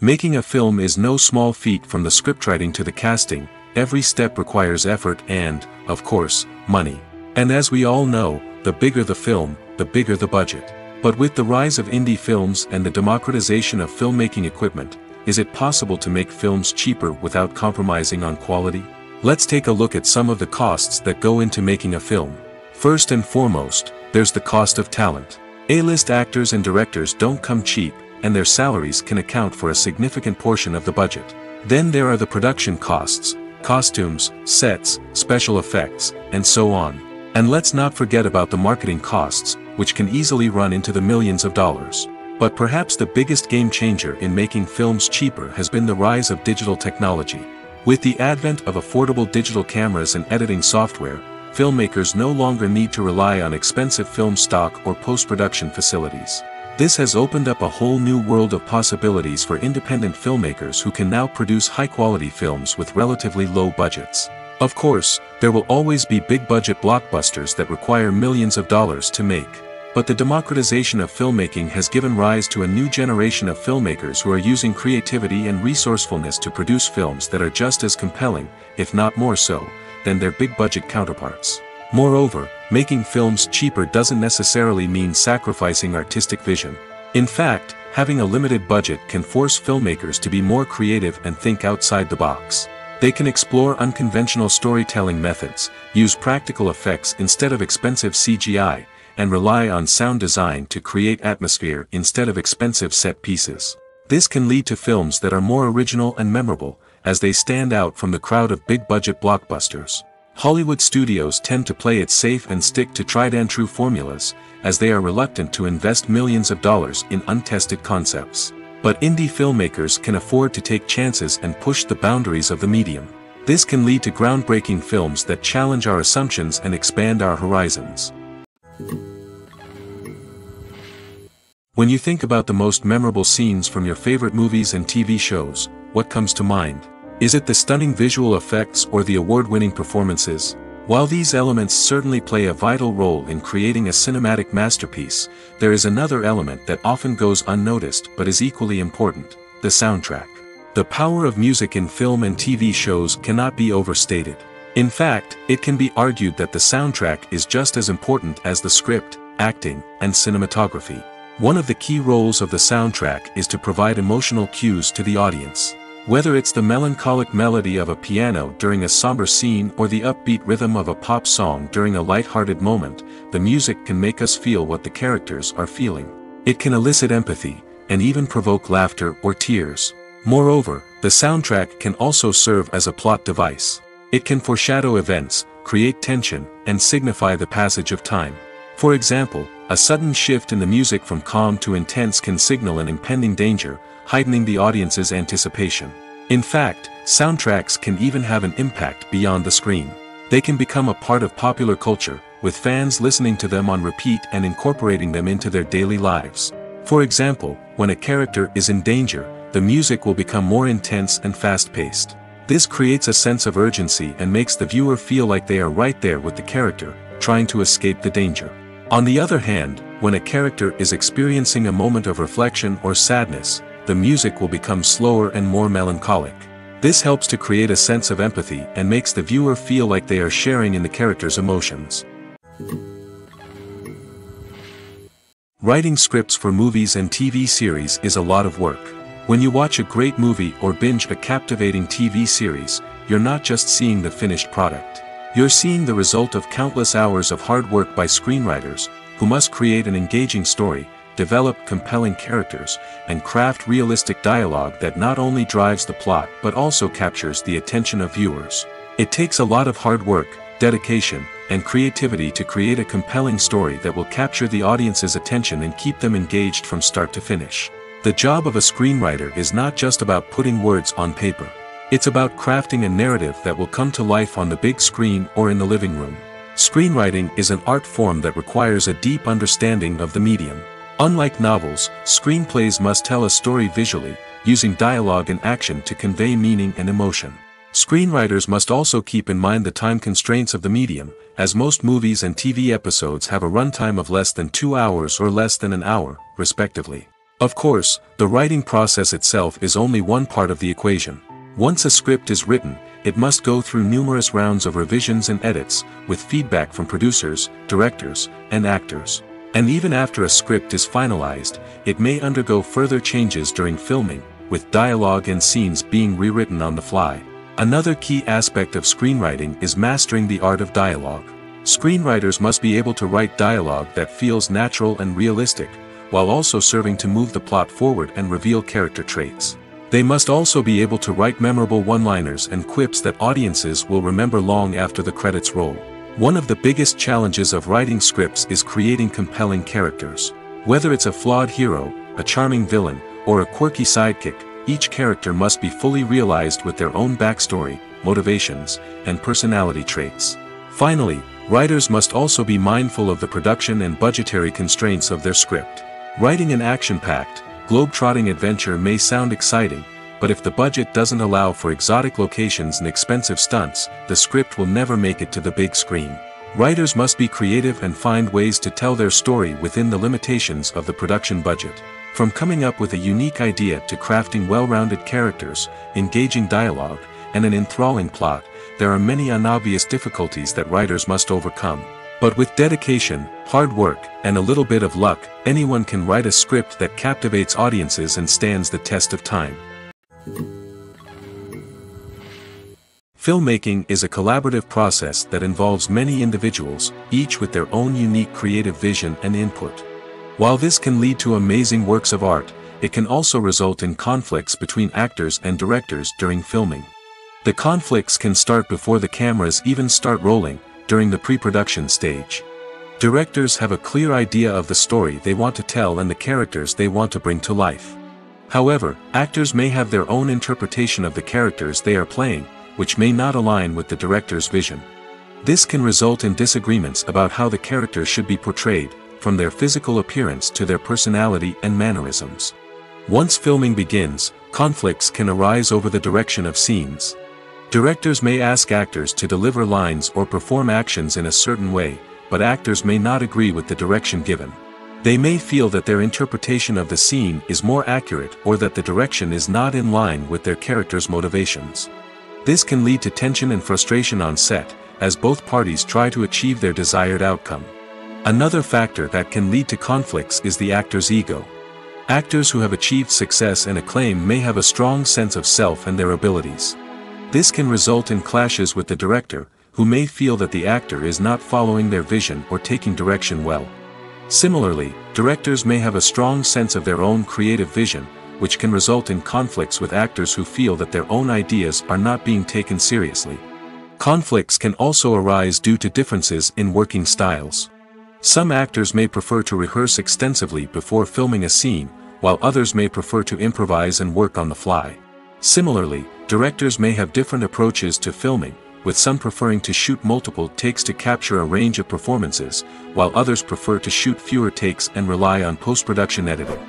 Making a film is no small feat. From the scriptwriting to the casting, every step requires effort and, of course, money. And as we all know, the bigger the film, the bigger the budget. But with the rise of indie films and the democratization of filmmaking equipment, is it possible to make films cheaper without compromising on quality? Let's take a look at some of the costs that go into making a film. First and foremost, there's the cost of talent. A-list actors and directors don't come cheap, and their salaries can account for a significant portion of the budget. Then there are the production costs, costumes, sets, special effects, and so on. And let's not forget about the marketing costs, which can easily run into the millions of dollars. But perhaps the biggest game changer in making films cheaper has been the rise of digital technology. With the advent of affordable digital cameras and editing software, filmmakers no longer need to rely on expensive film stock or post-production facilities. This has opened up a whole new world of possibilities for independent filmmakers who can now produce high-quality films with relatively low budgets. Of course, there will always be big-budget blockbusters that require millions of dollars to make. But the democratization of filmmaking has given rise to a new generation of filmmakers who are using creativity and resourcefulness to produce films that are just as compelling, if not more so, than their big-budget counterparts. Moreover, making films cheaper doesn't necessarily mean sacrificing artistic vision. In fact, having a limited budget can force filmmakers to be more creative and think outside the box. They can explore unconventional storytelling methods, use practical effects instead of expensive CGI, and rely on sound design to create atmosphere instead of expensive set pieces. This can lead to films that are more original and memorable, as they stand out from the crowd of big-budget blockbusters. Hollywood studios tend to play it safe and stick to tried-and-true formulas, as they are reluctant to invest millions of dollars in untested concepts. But indie filmmakers can afford to take chances and push the boundaries of the medium. This can lead to groundbreaking films that challenge our assumptions and expand our horizons. When you think about the most memorable scenes from your favorite movies and TV shows, what comes to mind? Is it the stunning visual effects or the award-winning performances? While these elements certainly play a vital role in creating a cinematic masterpiece, there is another element that often goes unnoticed but is equally important: the soundtrack. The power of music in film and TV shows cannot be overstated. In fact, it can be argued that the soundtrack is just as important as the script, acting, and cinematography. One of the key roles of the soundtrack is to provide emotional cues to the audience. Whether it's the melancholic melody of a piano during a somber scene or the upbeat rhythm of a pop song during a light-hearted moment, the music can make us feel what the characters are feeling. It can elicit empathy, and even provoke laughter or tears. Moreover, the soundtrack can also serve as a plot device. It can foreshadow events, create tension, and signify the passage of time. For example, a sudden shift in the music from calm to intense can signal an impending danger, heightening the audience's anticipation. In fact, soundtracks can even have an impact beyond the screen. They can become a part of popular culture, with fans listening to them on repeat and incorporating them into their daily lives. For example, when a character is in danger, the music will become more intense and fast-paced. This creates a sense of urgency and makes the viewer feel like they are right there with the character, trying to escape the danger. On the other hand, when a character is experiencing a moment of reflection or sadness, the music will become slower and more melancholic. This helps to create a sense of empathy and makes the viewer feel like they are sharing in the character's emotions. Writing scripts for movies and TV series is a lot of work. When you watch a great movie or binge a captivating TV series, you're not just seeing the finished product. You're seeing the result of countless hours of hard work by screenwriters, who must create an engaging story, develop compelling characters, and craft realistic dialogue that not only drives the plot but also captures the attention of viewers. It takes a lot of hard work, dedication, and creativity to create a compelling story that will capture the audience's attention and keep them engaged from start to finish. The job of a screenwriter is not just about putting words on paper. It's about crafting a narrative that will come to life on the big screen or in the living room. Screenwriting is an art form that requires a deep understanding of the medium. Unlike novels, screenplays must tell a story visually, using dialogue and action to convey meaning and emotion. Screenwriters must also keep in mind the time constraints of the medium, as most movies and TV episodes have a runtime of less than 2 hours or less than an hour, respectively. Of course, the writing process itself is only one part of the equation. Once a script is written, it must go through numerous rounds of revisions and edits, with feedback from producers, directors, and actors. And even after a script is finalized, it may undergo further changes during filming, with dialogue and scenes being rewritten on the fly. Another key aspect of screenwriting is mastering the art of dialogue. Screenwriters must be able to write dialogue that feels natural and realistic, while also serving to move the plot forward and reveal character traits. They must also be able to write memorable one-liners and quips that audiences will remember long after the credits roll. One of the biggest challenges of writing scripts is creating compelling characters. Whether it's a flawed hero, a charming villain, or a quirky sidekick, each character must be fully realized with their own backstory, motivations, and personality traits. Finally, writers must also be mindful of the production and budgetary constraints of their script. Writing an action-packed, globe-trotting adventure may sound exciting, but if the budget doesn't allow for exotic locations and expensive stunts, the script will never make it to the big screen. Writers must be creative and find ways to tell their story within the limitations of the production budget. From coming up with a unique idea to crafting well-rounded characters, engaging dialogue, and an enthralling plot, there are many unobvious difficulties that writers must overcome. But with dedication, hard work, and a little bit of luck, anyone can write a script that captivates audiences and stands the test of time. Filmmaking is a collaborative process that involves many individuals, each with their own unique creative vision and input. While this can lead to amazing works of art, it can also result in conflicts between actors and directors during filming. The conflicts can start before the cameras even start rolling, during the pre-production stage. Directors have a clear idea of the story they want to tell and the characters they want to bring to life. However, actors may have their own interpretation of the characters they are playing, which may not align with the director's vision. This can result in disagreements about how the characters should be portrayed, from their physical appearance to their personality and mannerisms. Once filming begins, conflicts can arise over the direction of scenes. Directors may ask actors to deliver lines or perform actions in a certain way, but actors may not agree with the direction given. They may feel that their interpretation of the scene is more accurate or that the direction is not in line with their character's motivations. This can lead to tension and frustration on set, as both parties try to achieve their desired outcome. Another factor that can lead to conflicts is the actor's ego. Actors who have achieved success and acclaim may have a strong sense of self and their abilities. This can result in clashes with the director, who may feel that the actor is not following their vision or taking direction well. Similarly, directors may have a strong sense of their own creative vision, which can result in conflicts with actors who feel that their own ideas are not being taken seriously. Conflicts can also arise due to differences in working styles. Some actors may prefer to rehearse extensively before filming a scene, while others may prefer to improvise and work on the fly. Similarly, directors may have different approaches to filming, with some preferring to shoot multiple takes to capture a range of performances, while others prefer to shoot fewer takes and rely on post-production editing.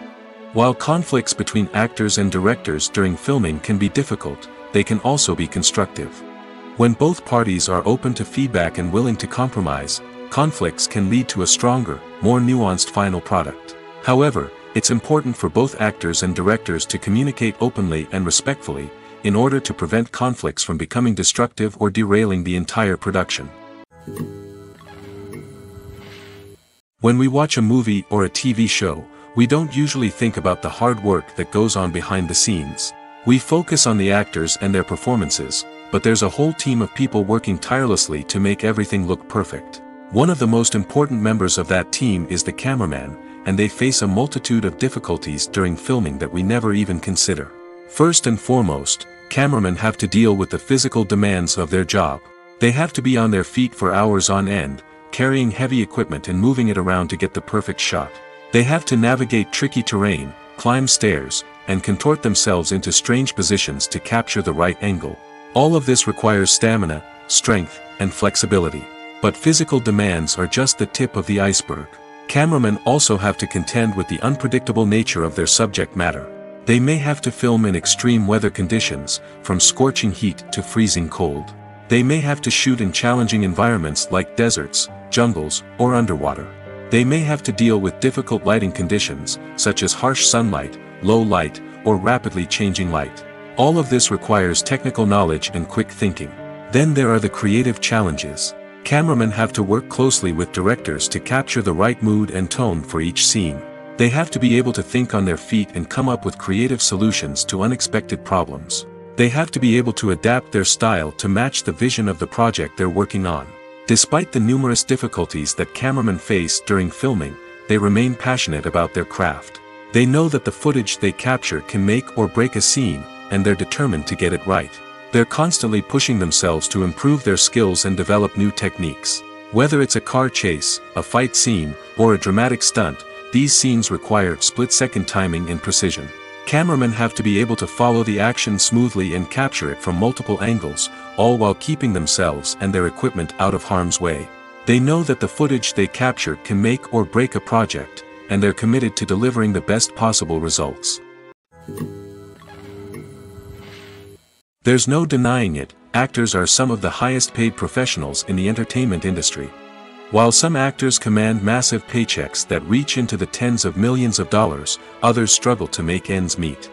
While conflicts between actors and directors during filming can be difficult, they can also be constructive. When both parties are open to feedback and willing to compromise, conflicts can lead to a stronger, more nuanced final product. However, it's important for both actors and directors to communicate openly and respectfully, in order to prevent conflicts from becoming destructive or derailing the entire production. When we watch a movie or a TV show, we don't usually think about the hard work that goes on behind the scenes. We focus on the actors and their performances, but there's a whole team of people working tirelessly to make everything look perfect. One of the most important members of that team is the cameraman, and they face a multitude of difficulties during filming that we never even consider. First and foremost, cameramen have to deal with the physical demands of their job. They have to be on their feet for hours on end, carrying heavy equipment and moving it around to get the perfect shot. They have to navigate tricky terrain, climb stairs, and contort themselves into strange positions to capture the right angle. All of this requires stamina, strength, and flexibility. But physical demands are just the tip of the iceberg. Cameramen also have to contend with the unpredictable nature of their subject matter. They may have to film in extreme weather conditions, from scorching heat to freezing cold. They may have to shoot in challenging environments like deserts, jungles, or underwater. They may have to deal with difficult lighting conditions, such as harsh sunlight, low light, or rapidly changing light. All of this requires technical knowledge and quick thinking. Then there are the creative challenges. Cameramen have to work closely with directors to capture the right mood and tone for each scene. They have to be able to think on their feet and come up with creative solutions to unexpected problems. They have to be able to adapt their style to match the vision of the project they're working on. Despite the numerous difficulties that cameramen face during filming, they remain passionate about their craft. They know that the footage they capture can make or break a scene, and they're determined to get it right. They're constantly pushing themselves to improve their skills and develop new techniques. Whether it's a car chase, a fight scene, or a dramatic stunt, these scenes require split-second timing and precision. Cameramen have to be able to follow the action smoothly and capture it from multiple angles, all while keeping themselves and their equipment out of harm's way. They know that the footage they capture can make or break a project, and they're committed to delivering the best possible results. There's no denying it, actors are some of the highest paid professionals in the entertainment industry. While some actors command massive paychecks that reach into the tens of millions of dollars, others struggle to make ends meet.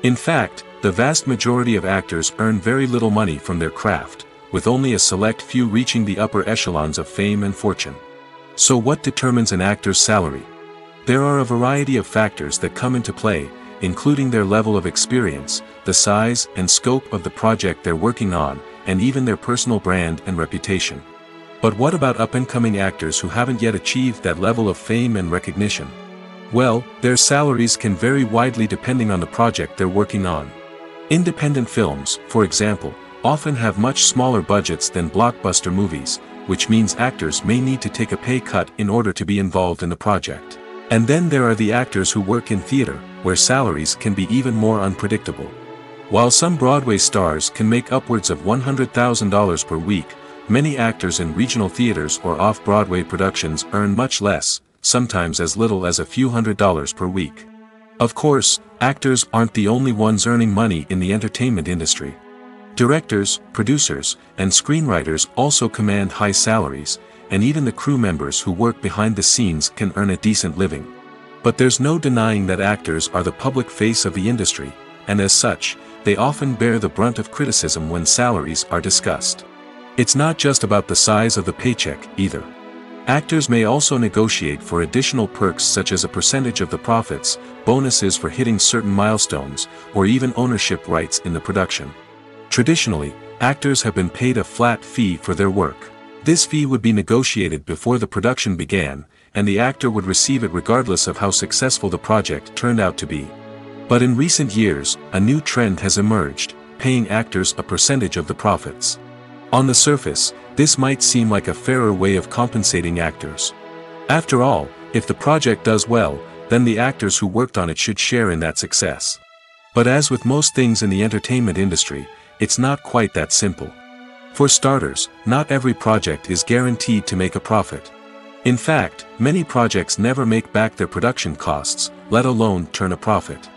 In fact, the vast majority of actors earn very little money from their craft, with only a select few reaching the upper echelons of fame and fortune. So what determines an actor's salary? There are a variety of factors that come into play, including their level of experience, the size and scope of the project they're working on, and even their personal brand and reputation. But what about up-and-coming actors who haven't yet achieved that level of fame and recognition? Well, their salaries can vary widely depending on the project they're working on. Independent films, for example, often have much smaller budgets than blockbuster movies, which means actors may need to take a pay cut in order to be involved in the project. And then there are the actors who work in theater, where salaries can be even more unpredictable. While some Broadway stars can make upwards of $100,000 per week, many actors in regional theaters or off-Broadway productions earn much less, sometimes as little as a few $100s per week. Of course, actors aren't the only ones earning money in the entertainment industry. Directors, producers, and screenwriters also command high salaries, and even the crew members who work behind the scenes can earn a decent living. But there's no denying that actors are the public face of the industry, and as such, they often bear the brunt of criticism when salaries are discussed. It's not just about the size of the paycheck, either. Actors may also negotiate for additional perks such as a percentage of the profits, bonuses for hitting certain milestones, or even ownership rights in the production. Traditionally, actors have been paid a flat fee for their work. This fee would be negotiated before the production began, and the actor would receive it regardless of how successful the project turned out to be. But in recent years, a new trend has emerged, paying actors a percentage of the profits. On the surface, this might seem like a fairer way of compensating actors. After all, if the project does well, then the actors who worked on it should share in that success. But as with most things in the entertainment industry, it's not quite that simple. For starters, not every project is guaranteed to make a profit. In fact, many projects never make back their production costs, let alone turn a profit.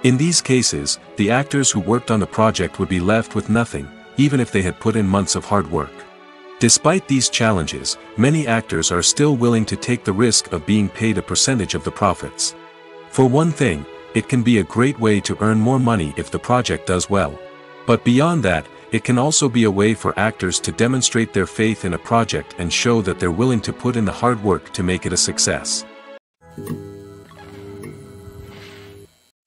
In these cases, the actors who worked on the project would be left with nothing, even if they had put in months of hard work. Despite these challenges, many actors are still willing to take the risk of being paid a percentage of the profits. For one thing, it can be a great way to earn more money if the project does well. But beyond that, it can also be a way for actors to demonstrate their faith in a project and show that they're willing to put in the hard work to make it a success.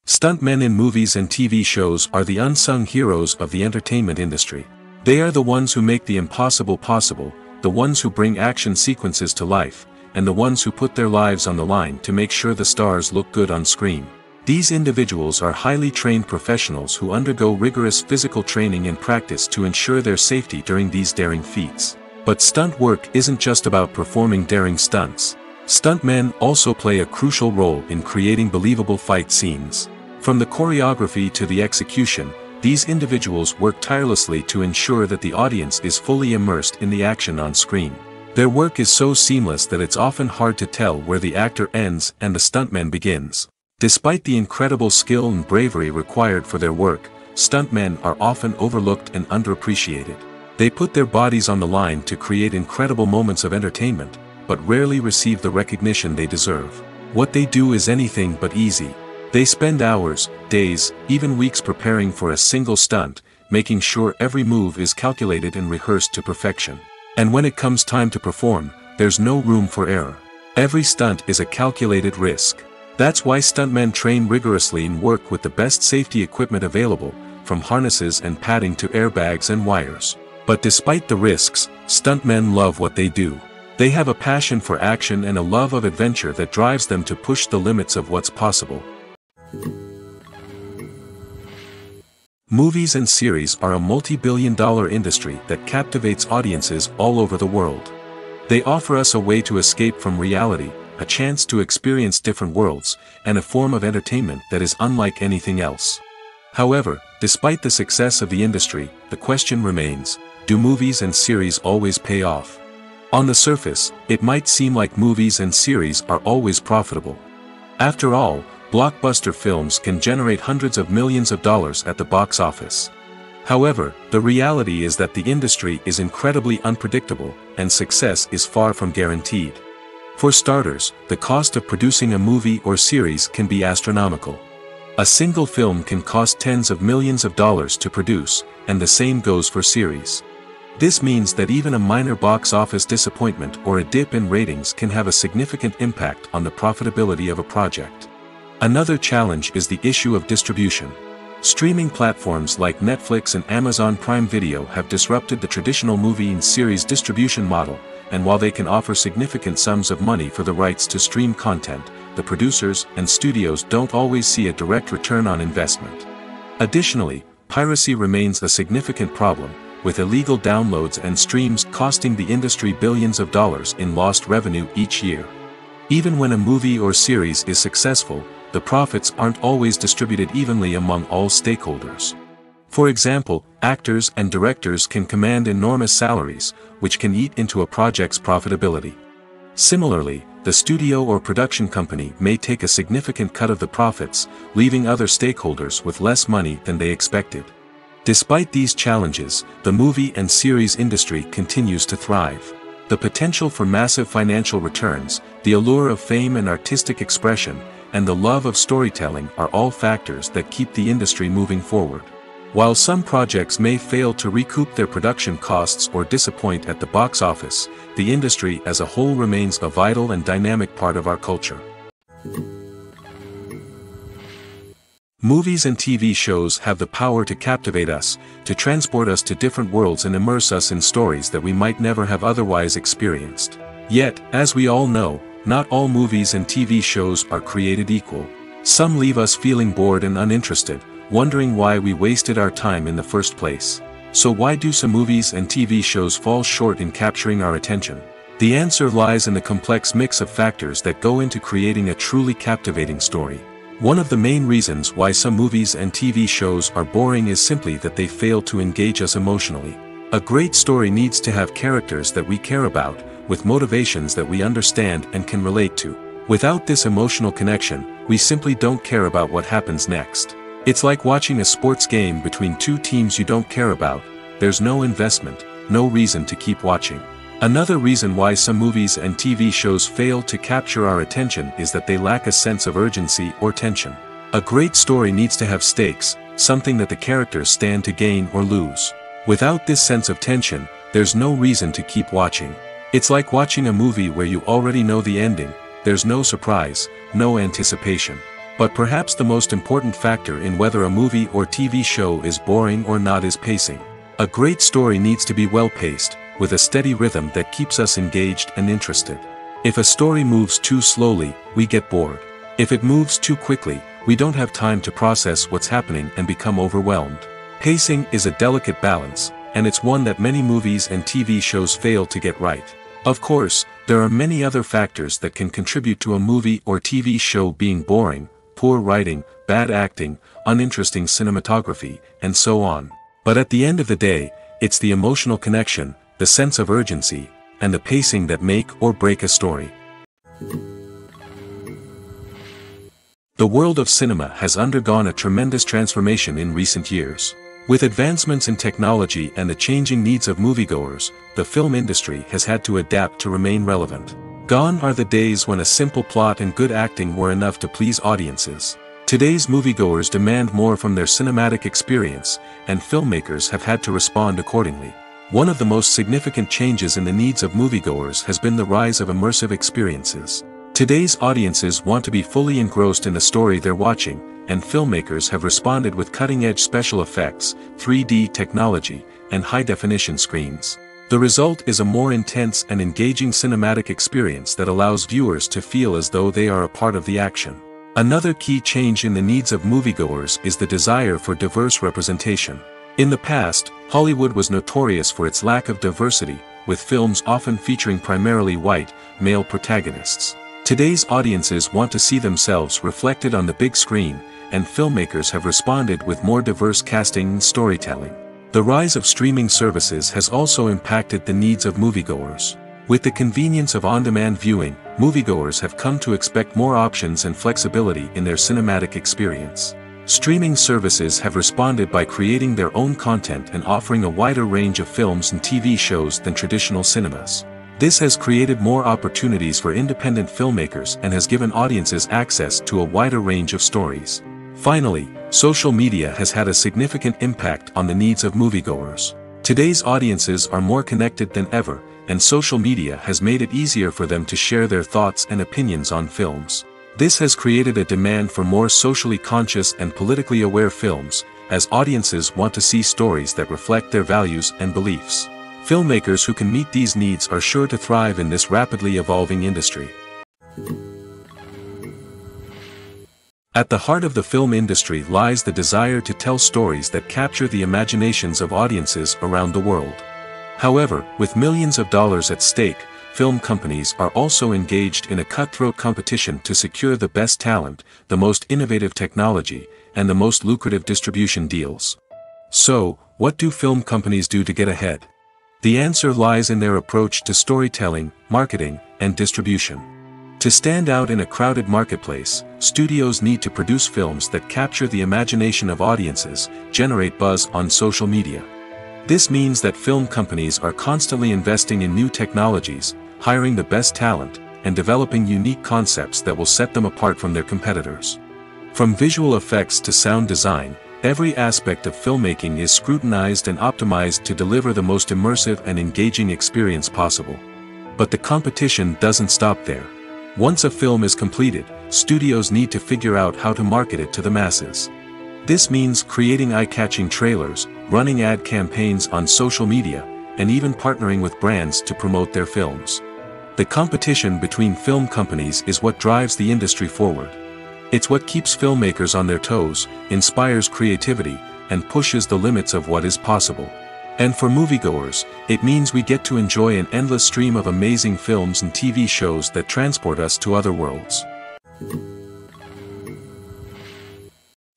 Stuntmen in movies and TV shows are the unsung heroes of the entertainment industry. They are the ones who make the impossible possible, the ones who bring action sequences to life, and the ones who put their lives on the line to make sure the stars look good on screen. These individuals are highly trained professionals who undergo rigorous physical training and practice to ensure their safety during these daring feats. But stunt work isn't just about performing daring stunts. Stuntmen also play a crucial role in creating believable fight scenes. From the choreography to the execution, these individuals work tirelessly to ensure that the audience is fully immersed in the action on screen. Their work is so seamless that it's often hard to tell where the actor ends and the stuntman begins. Despite the incredible skill and bravery required for their work, stuntmen are often overlooked and underappreciated. They put their bodies on the line to create incredible moments of entertainment, but rarely receive the recognition they deserve. What they do is anything but easy. They spend hours, days, even weeks preparing for a single stunt, making sure every move is calculated and rehearsed to perfection. And when it comes time to perform, there's no room for error. Every stunt is a calculated risk. That's why stuntmen train rigorously and work with the best safety equipment available, from harnesses and padding to airbags and wires. But despite the risks, stuntmen love what they do. They have a passion for action and a love of adventure that drives them to push the limits of what's possible. Movies and series are a multi-billion-dollar industry that captivates audiences all over the world. They offer us a way to escape from reality, a chance to experience different worlds, and a form of entertainment that is unlike anything else. However, despite the success of the industry, the question remains, do movies and series always pay off? On the surface, it might seem like movies and series are always profitable. After all, blockbuster films can generate hundreds of millions of dollars at the box office. However, the reality is that the industry is incredibly unpredictable, and success is far from guaranteed. For starters, the cost of producing a movie or series can be astronomical. A single film can cost tens of millions of dollars to produce, and the same goes for series. This means that even a minor box office disappointment or a dip in ratings can have a significant impact on the profitability of a project. Another challenge is the issue of distribution. Streaming platforms like Netflix and Amazon Prime Video have disrupted the traditional movie and series distribution model, and while they can offer significant sums of money for the rights to stream content, the producers and studios don't always see a direct return on investment. Additionally, piracy remains a significant problem, with illegal downloads and streams costing the industry billions of dollars in lost revenue each year. Even when a movie or series is successful, the profits aren't always distributed evenly among all stakeholders. For example, actors and directors can command enormous salaries, which can eat into a project's profitability. Similarly, the studio or production company may take a significant cut of the profits, leaving other stakeholders with less money than they expected. Despite these challenges, the movie and series industry continues to thrive. The potential for massive financial returns, the allure of fame and artistic expression, and the love of storytelling are all factors that keep the industry moving forward. While some projects may fail to recoup their production costs or disappoint at the box office, the industry as a whole remains a vital and dynamic part of our culture. Movies and TV shows have the power to captivate us, to transport us to different worlds and immerse us in stories that we might never have otherwise experienced. Yet, as we all know, not all movies and TV shows are created equal. Some leave us feeling bored and uninterested, wondering why we wasted our time in the first place. So why do some movies and TV shows fall short in capturing our attention? The answer lies in the complex mix of factors that go into creating a truly captivating story. One of the main reasons why some movies and TV shows are boring is simply that they fail to engage us emotionally. A great story needs to have characters that we care about, with motivations that we understand and can relate to. Without this emotional connection, we simply don't care about what happens next. It's like watching a sports game between two teams you don't care about. There's no investment, no reason to keep watching. Another reason why some movies and TV shows fail to capture our attention is that they lack a sense of urgency or tension. A great story needs to have stakes, something that the characters stand to gain or lose. Without this sense of tension, there's no reason to keep watching. It's like watching a movie where you already know the ending. There's no surprise, no anticipation. But perhaps the most important factor in whether a movie or TV show is boring or not is pacing. A great story needs to be well-paced, with a steady rhythm that keeps us engaged and interested. If a story moves too slowly, we get bored. If it moves too quickly, we don't have time to process what's happening and become overwhelmed. Pacing is a delicate balance, and it's one that many movies and TV shows fail to get right. Of course, there are many other factors that can contribute to a movie or TV show being boring: poor writing, bad acting, uninteresting cinematography, and so on. But at the end of the day, it's the emotional connection, the sense of urgency, and the pacing that make or break a story. The world of cinema has undergone a tremendous transformation in recent years. With advancements in technology and the changing needs of moviegoers, the film industry has had to adapt to remain relevant. Gone are the days when a simple plot and good acting were enough to please audiences. Today's moviegoers demand more from their cinematic experience, and filmmakers have had to respond accordingly. One of the most significant changes in the needs of moviegoers has been the rise of immersive experiences. Today's audiences want to be fully engrossed in the story they're watching, and filmmakers have responded with cutting-edge special effects, 3D technology, and high-definition screens. The result is a more intense and engaging cinematic experience that allows viewers to feel as though they are a part of the action. Another key change in the needs of moviegoers is the desire for diverse representation. In the past, Hollywood was notorious for its lack of diversity, with films often featuring primarily white, male protagonists. Today's audiences want to see themselves reflected on the big screen, and filmmakers have responded with more diverse casting and storytelling. The rise of streaming services has also impacted the needs of moviegoers. With the convenience of on-demand viewing, moviegoers have come to expect more options and flexibility in their cinematic experience. Streaming services have responded by creating their own content and offering a wider range of films and TV shows than traditional cinemas. This has created more opportunities for independent filmmakers and has given audiences access to a wider range of stories. Finally, social media has had a significant impact on the needs of moviegoers. Today's audiences are more connected than ever, and social media has made it easier for them to share their thoughts and opinions on films. This has created a demand for more socially conscious and politically aware films, as audiences want to see stories that reflect their values and beliefs. Filmmakers who can meet these needs are sure to thrive in this rapidly evolving industry. At the heart of the film industry lies the desire to tell stories that capture the imaginations of audiences around the world. However, with millions of dollars at stake, film companies are also engaged in a cutthroat competition to secure the best talent, the most innovative technology, and the most lucrative distribution deals. So, what do film companies do to get ahead? The answer lies in their approach to storytelling, marketing, and distribution. To stand out in a crowded marketplace, studios need to produce films that capture the imagination of audiences, generate buzz on social media. This means that film companies are constantly investing in new technologies, hiring the best talent, and developing unique concepts that will set them apart from their competitors. From visual effects to sound design, every aspect of filmmaking is scrutinized and optimized to deliver the most immersive and engaging experience possible. But the competition doesn't stop there. Once a film is completed, studios need to figure out how to market it to the masses. This means creating eye-catching trailers, running ad campaigns on social media, and even partnering with brands to promote their films. The competition between film companies is what drives the industry forward. It's what keeps filmmakers on their toes, inspires creativity, and pushes the limits of what is possible. And for moviegoers, it means we get to enjoy an endless stream of amazing films and TV shows that transport us to other worlds.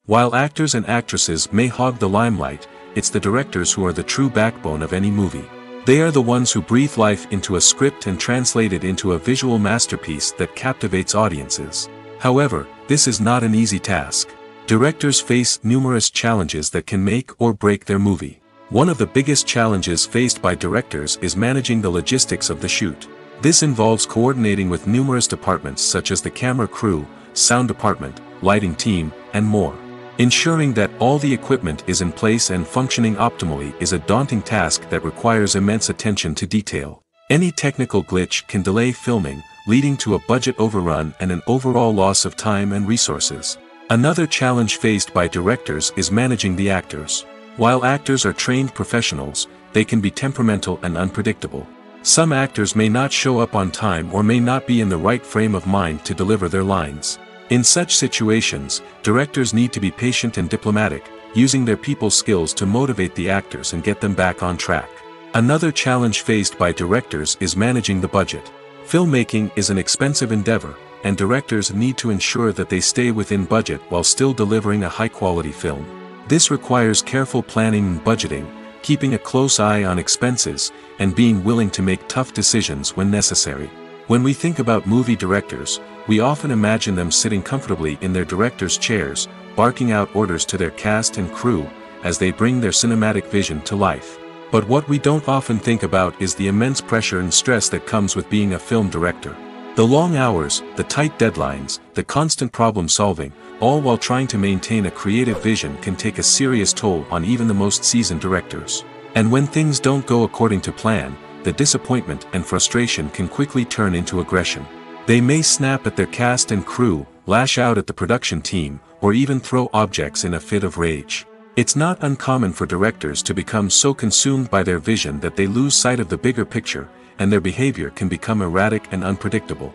While actors and actresses may hog the limelight, it's the directors who are the true backbone of any movie. They are the ones who breathe life into a script and translate it into a visual masterpiece that captivates audiences. However, this is not an easy task. Directors face numerous challenges that can make or break their movie. One of the biggest challenges faced by directors is managing the logistics of the shoot. This involves coordinating with numerous departments such as the camera crew, sound department, lighting team, and more. Ensuring that all the equipment is in place and functioning optimally is a daunting task that requires immense attention to detail. Any technical glitch can delay filming, leading to a budget overrun and an overall loss of time and resources. Another challenge faced by directors is managing the actors. While actors are trained professionals, they can be temperamental and unpredictable. Some actors may not show up on time or may not be in the right frame of mind to deliver their lines. In such situations, directors need to be patient and diplomatic, using their people skills to motivate the actors and get them back on track. Another challenge faced by directors is managing the budget. Filmmaking is an expensive endeavor, and directors need to ensure that they stay within budget while still delivering a high-quality film. This requires careful planning and budgeting, keeping a close eye on expenses, and being willing to make tough decisions when necessary. When we think about movie directors, we often imagine them sitting comfortably in their director's chairs, barking out orders to their cast and crew, as they bring their cinematic vision to life. But what we don't often think about is the immense pressure and stress that comes with being a film director. The long hours, the tight deadlines, the constant problem-solving, all while trying to maintain a creative vision can take a serious toll on even the most seasoned directors. And when things don't go according to plan, the disappointment and frustration can quickly turn into aggression. They may snap at their cast and crew, lash out at the production team, or even throw objects in a fit of rage. It's not uncommon for directors to become so consumed by their vision that they lose sight of the bigger picture, and their behavior can become erratic and unpredictable.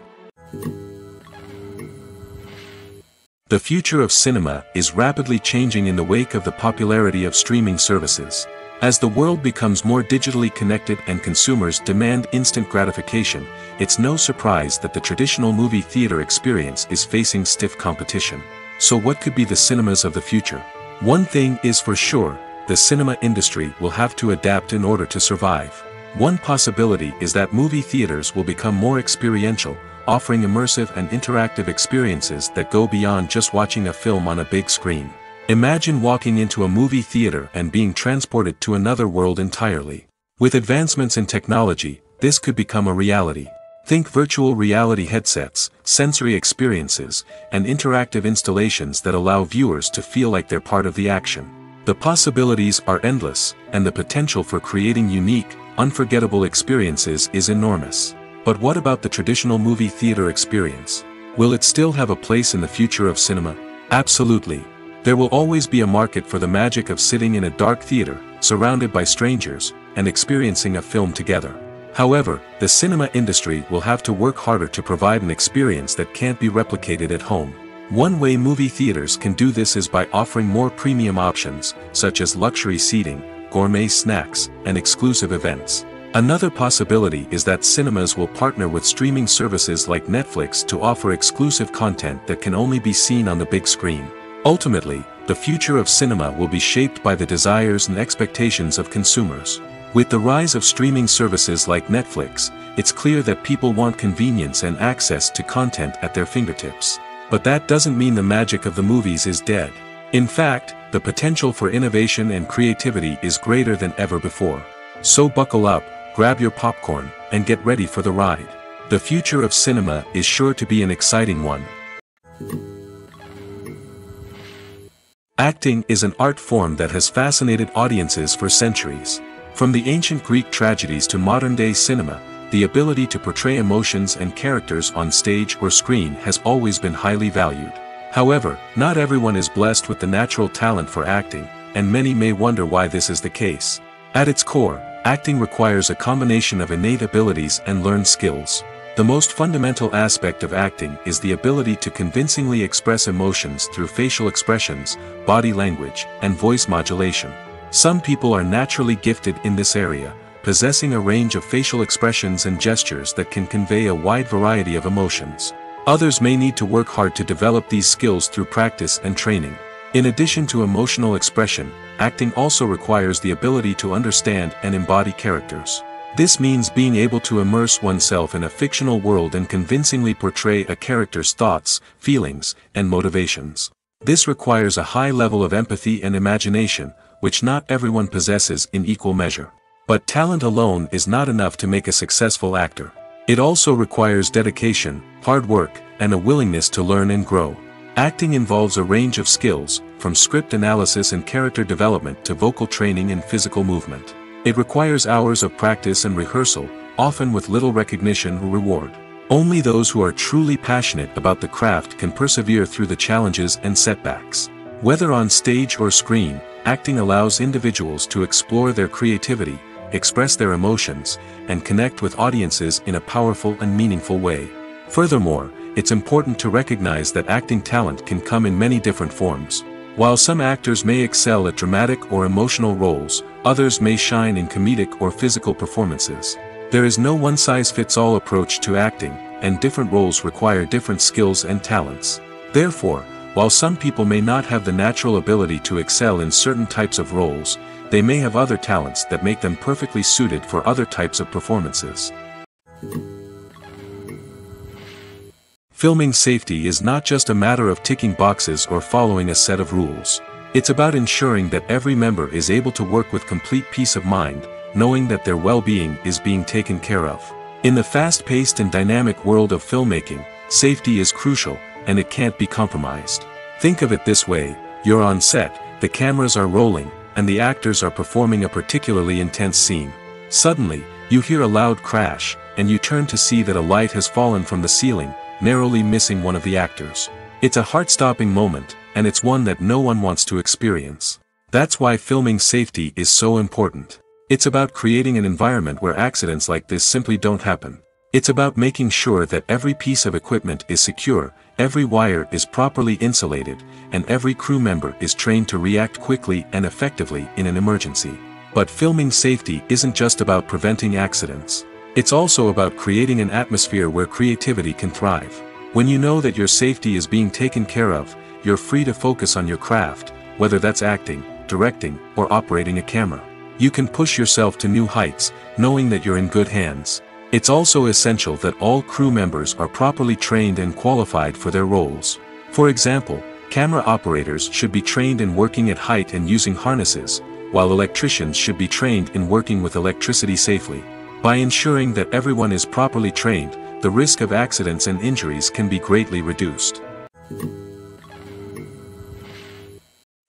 The future of cinema is rapidly changing in the wake of the popularity of streaming services. As the world becomes more digitally connected and consumers demand instant gratification, it's no surprise that the traditional movie theater experience is facing stiff competition. So what could be the cinemas of the future? One thing is for sure, the cinema industry will have to adapt in order to survive. One possibility is that movie theaters will become more experiential, offering immersive and interactive experiences that go beyond just watching a film on a big screen. Imagine walking into a movie theater and being transported to another world entirely. With advancements in technology, this could become a reality. Think virtual reality headsets, sensory experiences, and interactive installations that allow viewers to feel like they're part of the action. The possibilities are endless, and the potential for creating unique, unforgettable experiences is enormous. But what about the traditional movie theater experience? Will it still have a place in the future of cinema? Absolutely. There will always be a market for the magic of sitting in a dark theater, surrounded by strangers, and experiencing a film together. However, the cinema industry will have to work harder to provide an experience that can't be replicated at home. One way movie theaters can do this is by offering more premium options, such as luxury seating, gourmet snacks, and exclusive events. Another possibility is that cinemas will partner with streaming services like Netflix to offer exclusive content that can only be seen on the big screen. Ultimately, the future of cinema will be shaped by the desires and expectations of consumers. With the rise of streaming services like Netflix, it's clear that people want convenience and access to content at their fingertips. But that doesn't mean the magic of the movies is dead. In fact, the potential for innovation and creativity is greater than ever before. So buckle up, grab your popcorn, and get ready for the ride. The future of cinema is sure to be an exciting one. Acting is an art form that has fascinated audiences for centuries. From the ancient Greek tragedies to modern-day cinema, the ability to portray emotions and characters on stage or screen has always been highly valued. However, not everyone is blessed with the natural talent for acting, and many may wonder why this is the case. At its core, acting requires a combination of innate abilities and learned skills. The most fundamental aspect of acting is the ability to convincingly express emotions through facial expressions, body language, and voice modulation. Some people are naturally gifted in this area, possessing a range of facial expressions and gestures that can convey a wide variety of emotions. Others may need to work hard to develop these skills through practice and training. In addition to emotional expression, acting also requires the ability to understand and embody characters. This means being able to immerse oneself in a fictional world and convincingly portray a character's thoughts, feelings, and motivations. This requires a high level of empathy and imagination, which not everyone possesses in equal measure. But talent alone is not enough to make a successful actor. It also requires dedication, hard work, and a willingness to learn and grow. Acting involves a range of skills, from script analysis and character development to vocal training and physical movement. It requires hours of practice and rehearsal, often with little recognition or reward. Only those who are truly passionate about the craft can persevere through the challenges and setbacks. Whether on stage or screen, acting allows individuals to explore their creativity, express their emotions, and connect with audiences in a powerful and meaningful way. Furthermore, it's important to recognize that acting talent can come in many different forms. While some actors may excel at dramatic or emotional roles, others may shine in comedic or physical performances. There is no one-size-fits-all approach to acting, and different roles require different skills and talents. Therefore, while some people may not have the natural ability to excel in certain types of roles, they may have other talents that make them perfectly suited for other types of performances. Filming safety is not just a matter of ticking boxes or following a set of rules. It's about ensuring that every member is able to work with complete peace of mind, knowing that their well-being is being taken care of. In the fast-paced and dynamic world of filmmaking, safety is crucial, and it can't be compromised. Think of it this way: you're on set, the cameras are rolling, and the actors are performing a particularly intense scene. Suddenly, you hear a loud crash, and you turn to see that a light has fallen from the ceiling, narrowly missing one of the actors. It's a heart-stopping moment, and it's one that no one wants to experience. That's why filming safety is so important. It's about creating an environment where accidents like this simply don't happen. It's about making sure that every piece of equipment is secure, every wire is properly insulated, and every crew member is trained to react quickly and effectively in an emergency. But filming safety isn't just about preventing accidents. It's also about creating an atmosphere where creativity can thrive. When you know that your safety is being taken care of, you're free to focus on your craft, whether that's acting, directing, or operating a camera. You can push yourself to new heights, knowing that you're in good hands. It's also essential that all crew members are properly trained and qualified for their roles. For example, camera operators should be trained in working at height and using harnesses, while electricians should be trained in working with electricity safely. By ensuring that everyone is properly trained, the risk of accidents and injuries can be greatly reduced.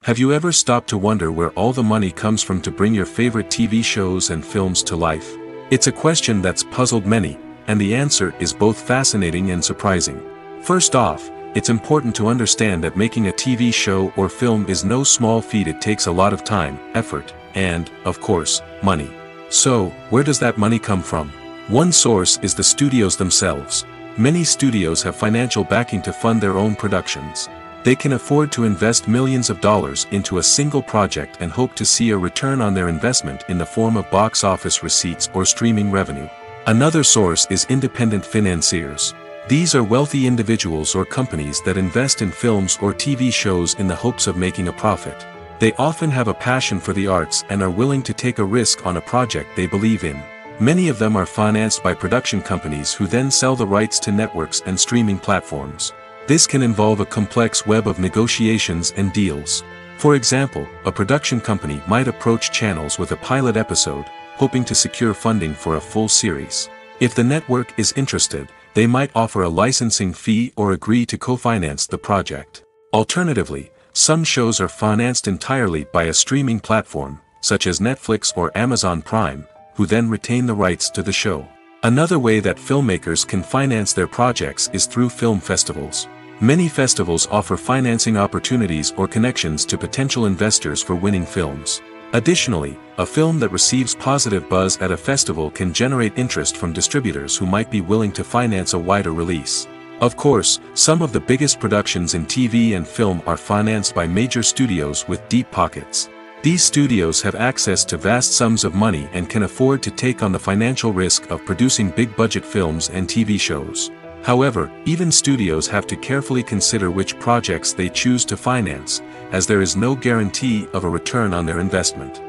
Have you ever stopped to wonder where all the money comes from to bring your favorite TV shows and films to life? It's a question that's puzzled many, and the answer is both fascinating and surprising. First off, it's important to understand that making a TV show or film is no small feat. It takes a lot of time, effort, and, of course, money. So, where does that money come from? One source is the studios themselves. Many studios have financial backing to fund their own productions. They can afford to invest millions of dollars into a single project and hope to see a return on their investment in the form of box office receipts or streaming revenue. Another source is independent financiers. These are wealthy individuals or companies that invest in films or TV shows in the hopes of making a profit. They often have a passion for the arts and are willing to take a risk on a project they believe in. Many of them are financed by production companies who then sell the rights to networks and streaming platforms. This can involve a complex web of negotiations and deals. For example, a production company might approach channels with a pilot episode, hoping to secure funding for a full series. If the network is interested, they might offer a licensing fee or agree to co-finance the project. Alternatively, some shows are financed entirely by a streaming platform, such as Netflix or Amazon Prime, who then retain the rights to the show. Another way that filmmakers can finance their projects is through film festivals. Many festivals offer financing opportunities or connections to potential investors for winning films. Additionally, a film that receives positive buzz at a festival can generate interest from distributors who might be willing to finance a wider release. Of course, some of the biggest productions in TV and film are financed by major studios with deep pockets. These studios have access to vast sums of money and can afford to take on the financial risk of producing big-budget films and TV shows. However, even studios have to carefully consider which projects they choose to finance, as there is no guarantee of a return on their investment.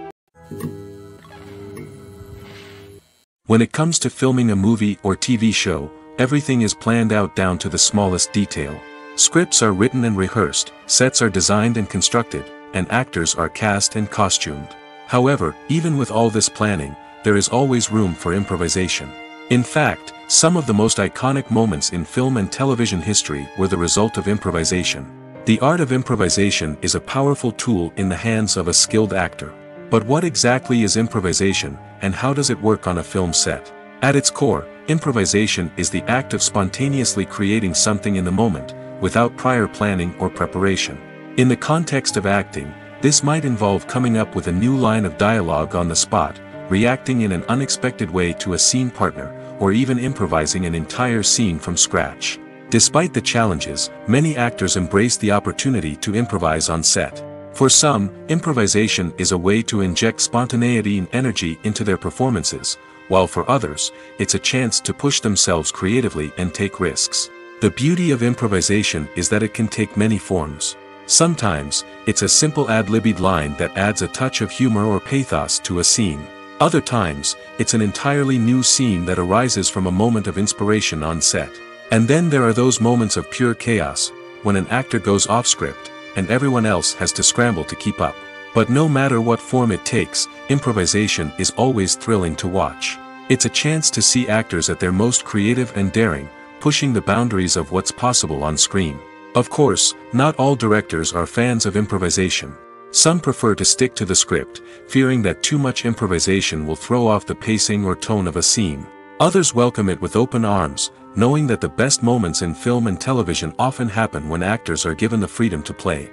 When it comes to filming a movie or TV show, everything is planned out down to the smallest detail. Scripts are written and rehearsed, sets are designed and constructed, and actors are cast and costumed. However, even with all this planning, there is always room for improvisation. In fact, some of the most iconic moments in film and television history were the result of improvisation. The art of improvisation is a powerful tool in the hands of a skilled actor. But what exactly is improvisation, and how does it work on a film set? At its core, improvisation is the act of spontaneously creating something in the moment, without prior planning or preparation. In the context of acting, this might involve coming up with a new line of dialogue on the spot, reacting in an unexpected way to a scene partner, or even improvising an entire scene from scratch. Despite the challenges, many actors embrace the opportunity to improvise on set. For some, improvisation is a way to inject spontaneity and energy into their performances, while for others, it's a chance to push themselves creatively and take risks. The beauty of improvisation is that it can take many forms. Sometimes, it's a simple ad-libbed line that adds a touch of humor or pathos to a scene. Other times, it's an entirely new scene that arises from a moment of inspiration on set. And then there are those moments of pure chaos, when an actor goes off script, and everyone else has to scramble to keep up. But no matter what form it takes, improvisation is always thrilling to watch. It's a chance to see actors at their most creative and daring, pushing the boundaries of what's possible on screen. Of course, not all directors are fans of improvisation. Some prefer to stick to the script, fearing that too much improvisation will throw off the pacing or tone of a scene. Others welcome it with open arms, knowing that the best moments in film and television often happen when actors are given the freedom to play.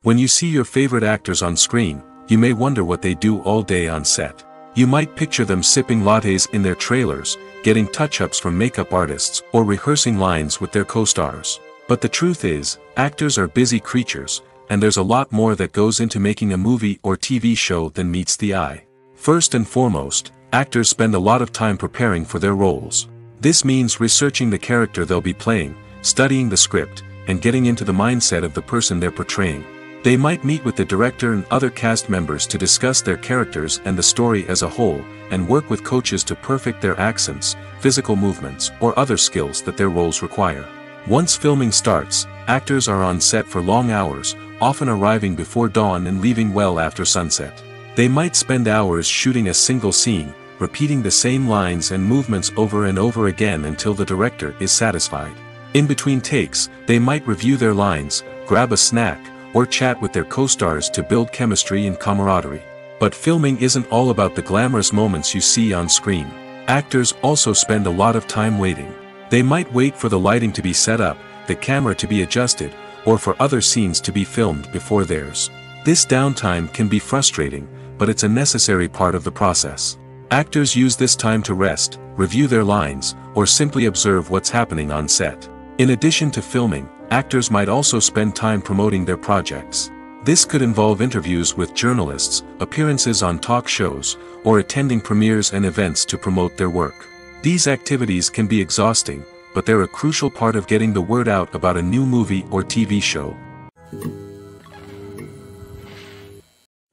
When you see your favorite actors on screen, you may wonder what they do all day on set. You might picture them sipping lattes in their trailers, getting touch-ups from makeup artists, or rehearsing lines with their co-stars. But the truth is, actors are busy creatures, and there's a lot more that goes into making a movie or TV show than meets the eye. First and foremost, actors spend a lot of time preparing for their roles. This means researching the character they'll be playing, studying the script, and getting into the mindset of the person they're portraying. They might meet with the director and other cast members to discuss their characters and the story as a whole, and work with coaches to perfect their accents, physical movements, or other skills that their roles require. Once filming starts, actors are on set for long hours, often arriving before dawn and leaving well after sunset. They might spend hours shooting a single scene, repeating the same lines and movements over and over again until the director is satisfied. In between takes, they might review their lines, grab a snack, or chat with their co-stars to build chemistry and camaraderie. But filming isn't all about the glamorous moments you see on screen. Actors also spend a lot of time waiting. They might wait for the lighting to be set up, the camera to be adjusted, or for other scenes to be filmed before theirs. This downtime can be frustrating, but it's a necessary part of the process. Actors use this time to rest, review their lines, or simply observe what's happening on set. In addition to filming, actors might also spend time promoting their projects. This could involve interviews with journalists, appearances on talk shows, or attending premieres and events to promote their work. These activities can be exhausting, but they're a crucial part of getting the word out about a new movie or TV show.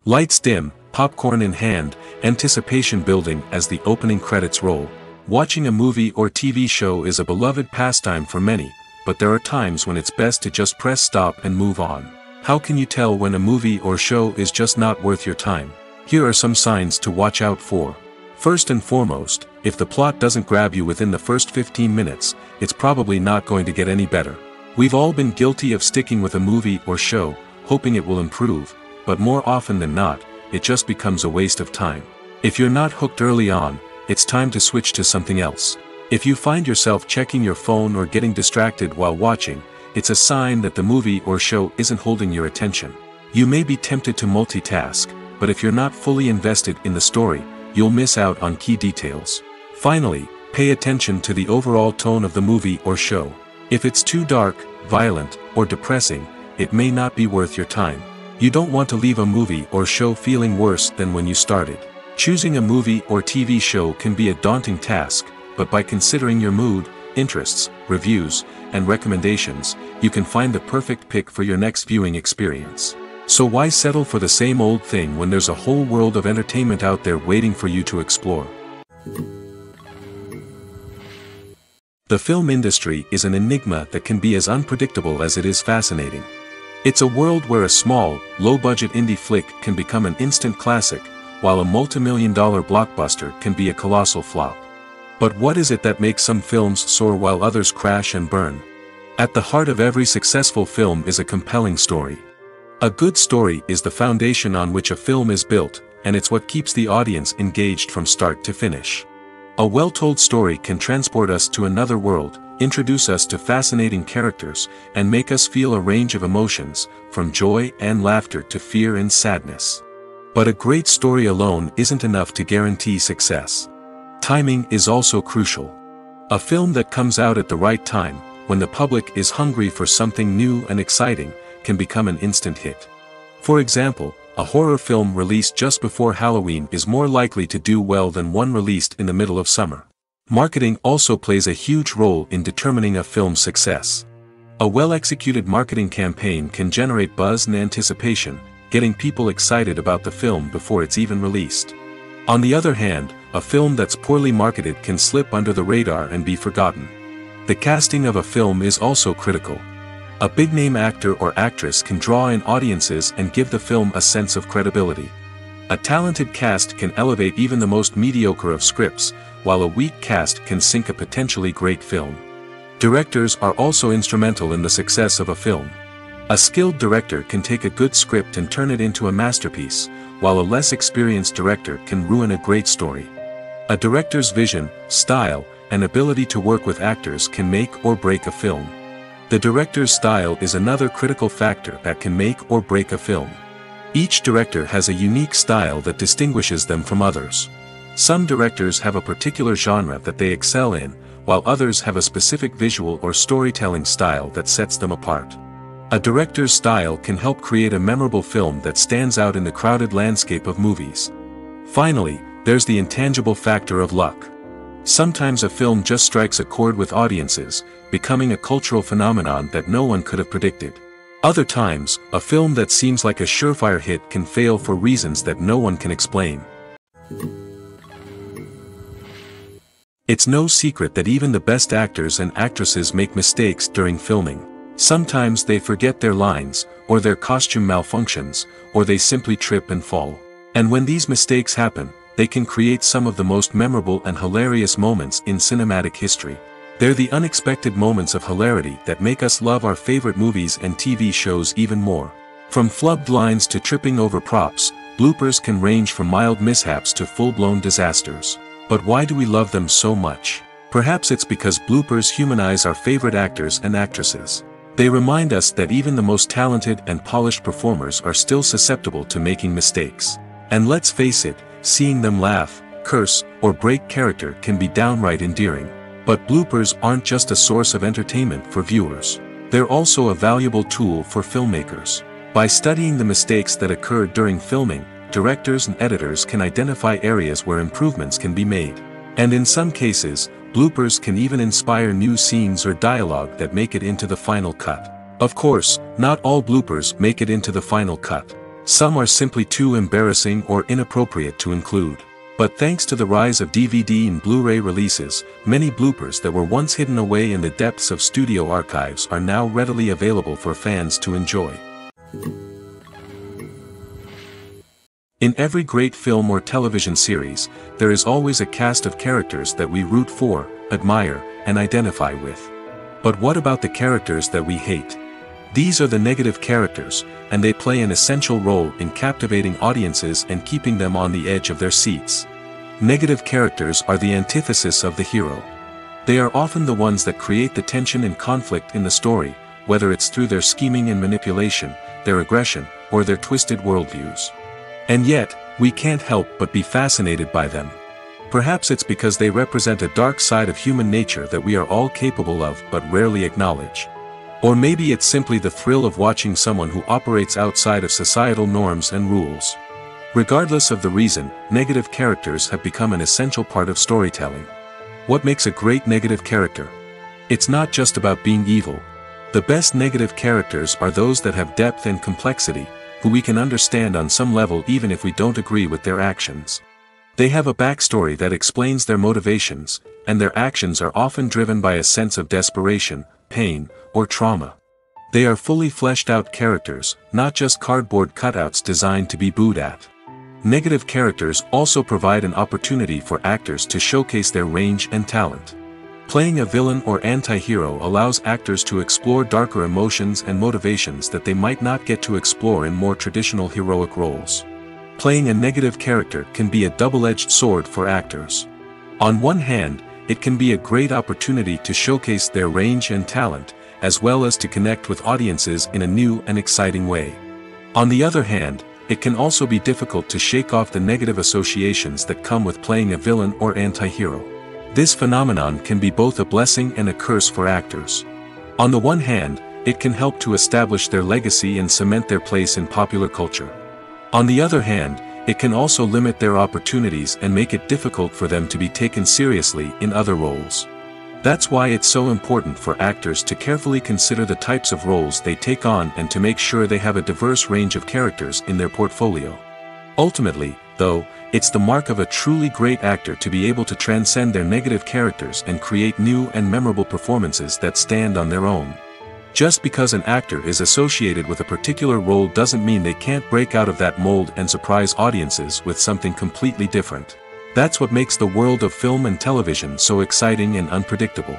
Lights dim, popcorn in hand, anticipation building as the opening credits roll. Watching a movie or TV show is a beloved pastime for many, but there are times when it's best to just press stop and move on. How can you tell when a movie or show is just not worth your time? Here are some signs to watch out for. First and foremost, if the plot doesn't grab you within the first 15 minutes, it's probably not going to get any better. We've all been guilty of sticking with a movie or show, hoping it will improve, but more often than not, it just becomes a waste of time. If you're not hooked early on, it's time to switch to something else. If you find yourself checking your phone or getting distracted while watching, it's a sign that the movie or show isn't holding your attention. You may be tempted to multitask, but if you're not fully invested in the story, you'll miss out on key details. Finally, pay attention to the overall tone of the movie or show. If it's too dark, violent, or depressing, it may not be worth your time. You don't want to leave a movie or show feeling worse than when you started. Choosing a movie or TV show can be a daunting task, but by considering your mood, interests, reviews, and recommendations, you can find the perfect pick for your next viewing experience. So why settle for the same old thing when there's a whole world of entertainment out there waiting for you to explore? The film industry is an enigma that can be as unpredictable as it is fascinating. It's a world where a small, low-budget indie flick can become an instant classic, while a multi-million-dollar blockbuster can be a colossal flop. But what is it that makes some films soar while others crash and burn? At the heart of every successful film is a compelling story. A good story is the foundation on which a film is built, and it's what keeps the audience engaged from start to finish. A well-told story can transport us to another world, introduce us to fascinating characters, and make us feel a range of emotions, from joy and laughter to fear and sadness. But a great story alone isn't enough to guarantee success. Timing is also crucial. A film that comes out at the right time, when the public is hungry for something new and exciting, can become an instant hit. For example, a horror film released just before Halloween is more likely to do well than one released in the middle of summer. Marketing also plays a huge role in determining a film's success. A well-executed marketing campaign can generate buzz and anticipation, getting people excited about the film before it's even released. On the other hand, a film that's poorly marketed can slip under the radar and be forgotten. The casting of a film is also critical. A big-name actor or actress can draw in audiences and give the film a sense of credibility. A talented cast can elevate even the most mediocre of scripts, while a weak cast can sink a potentially great film. Directors are also instrumental in the success of a film. A skilled director can take a good script and turn it into a masterpiece, while a less experienced director can ruin a great story. A director's vision, style, and ability to work with actors can make or break a film. The director's style is another critical factor that can make or break a film. Each director has a unique style that distinguishes them from others. Some directors have a particular genre that they excel in, while others have a specific visual or storytelling style that sets them apart. A director's style can help create a memorable film that stands out in the crowded landscape of movies. Finally, there's the intangible factor of luck. Sometimes a film just strikes a chord with audiences, becoming a cultural phenomenon that no one could have predicted. Other times, a film that seems like a surefire hit can fail for reasons that no one can explain. It's no secret that even the best actors and actresses make mistakes during filming. Sometimes they forget their lines, or their costume malfunctions, or they simply trip and fall. And when these mistakes happen, they can create some of the most memorable and hilarious moments in cinematic history. They're the unexpected moments of hilarity that make us love our favorite movies and TV shows even more. From flubbed lines to tripping over props, bloopers can range from mild mishaps to full-blown disasters. But why do we love them so much? Perhaps it's because bloopers humanize our favorite actors and actresses. They remind us that even the most talented and polished performers are still susceptible to making mistakes. And let's face it, seeing them laugh, curse, or break character can be downright endearing. But bloopers aren't just a source of entertainment for viewers. They're also a valuable tool for filmmakers. By studying the mistakes that occurred during filming, directors and editors can identify areas where improvements can be made. And in some cases, bloopers can even inspire new scenes or dialogue that make it into the final cut. Of course, not all bloopers make it into the final cut. Some are simply too embarrassing or inappropriate to include. But thanks to the rise of DVD and Blu-ray releases, many bloopers that were once hidden away in the depths of studio archives are now readily available for fans to enjoy. In every great film or television series, there is always a cast of characters that we root for, admire, and identify with. But what about the characters that we hate? These are the negative characters, and they play an essential role in captivating audiences and keeping them on the edge of their seats. Negative characters are the antithesis of the hero. They are often the ones that create the tension and conflict in the story, whether it's through their scheming and manipulation, their aggression, or their twisted worldviews. And yet, we can't help but be fascinated by them. Perhaps it's because they represent a dark side of human nature that we are all capable of but rarely acknowledge. Or maybe it's simply the thrill of watching someone who operates outside of societal norms and rules. Regardless of the reason, negative characters have become an essential part of storytelling. What makes a great negative character? It's not just about being evil. The best negative characters are those that have depth and complexity, who we can understand on some level even if we don't agree with their actions. They have a backstory that explains their motivations, and their actions are often driven by a sense of desperation, pain, or trauma. They are fully fleshed out characters, not just cardboard cutouts designed to be booed at. Negative characters also provide an opportunity for actors to showcase their range and talent. Playing a villain or anti-hero allows actors to explore darker emotions and motivations that they might not get to explore in more traditional heroic roles. Playing a negative character can be a double-edged sword for actors. On one hand, it can be a great opportunity to showcase their range and talent, as well as to connect with audiences in a new and exciting way. On the other hand, it can also be difficult to shake off the negative associations that come with playing a villain or anti-hero. This phenomenon can be both a blessing and a curse for actors. On the one hand, it can help to establish their legacy and cement their place in popular culture. On the other hand, it can also limit their opportunities and make it difficult for them to be taken seriously in other roles. That's why it's so important for actors to carefully consider the types of roles they take on and to make sure they have a diverse range of characters in their portfolio. Ultimately, though, it's the mark of a truly great actor to be able to transcend their negative characters and create new and memorable performances that stand on their own. Just because an actor is associated with a particular role doesn't mean they can't break out of that mold and surprise audiences with something completely different. That's what makes the world of film and television so exciting and unpredictable.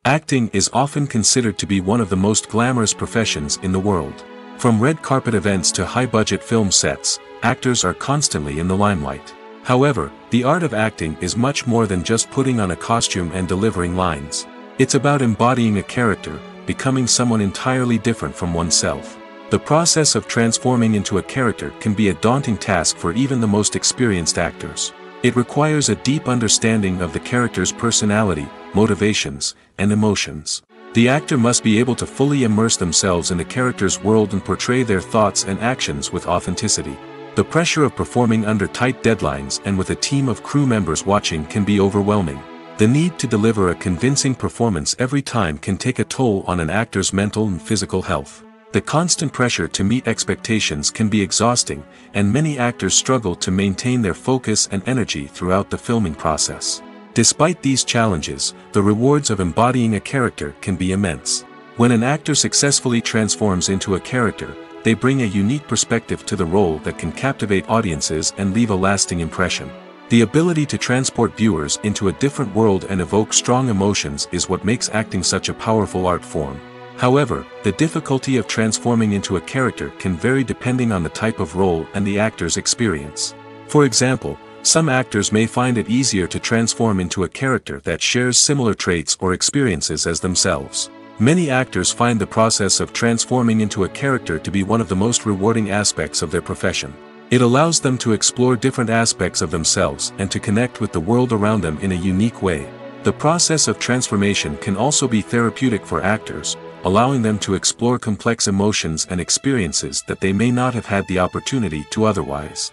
Acting is often considered to be one of the most glamorous professions in the world. From red carpet events to high-budget film sets, actors are constantly in the limelight. However, the art of acting is much more than just putting on a costume and delivering lines. It's about embodying a character, becoming someone entirely different from oneself. The process of transforming into a character can be a daunting task for even the most experienced actors. It requires a deep understanding of the character's personality, motivations, and emotions. The actor must be able to fully immerse themselves in the character's world and portray their thoughts and actions with authenticity. The pressure of performing under tight deadlines and with a team of crew members watching can be overwhelming. The need to deliver a convincing performance every time can take a toll on an actor's mental and physical health. The constant pressure to meet expectations can be exhausting, and many actors struggle to maintain their focus and energy throughout the filming process. Despite these challenges, the rewards of embodying a character can be immense. When an actor successfully transforms into a character, they bring a unique perspective to the role that can captivate audiences and leave a lasting impression. The ability to transport viewers into a different world and evoke strong emotions is what makes acting such a powerful art form. However, the difficulty of transforming into a character can vary depending on the type of role and the actor's experience. For example, some actors may find it easier to transform into a character that shares similar traits or experiences as themselves. Many actors find the process of transforming into a character to be one of the most rewarding aspects of their profession. It allows them to explore different aspects of themselves and to connect with the world around them in a unique way. The process of transformation can also be therapeutic for actors, allowing them to explore complex emotions and experiences that they may not have had the opportunity to otherwise.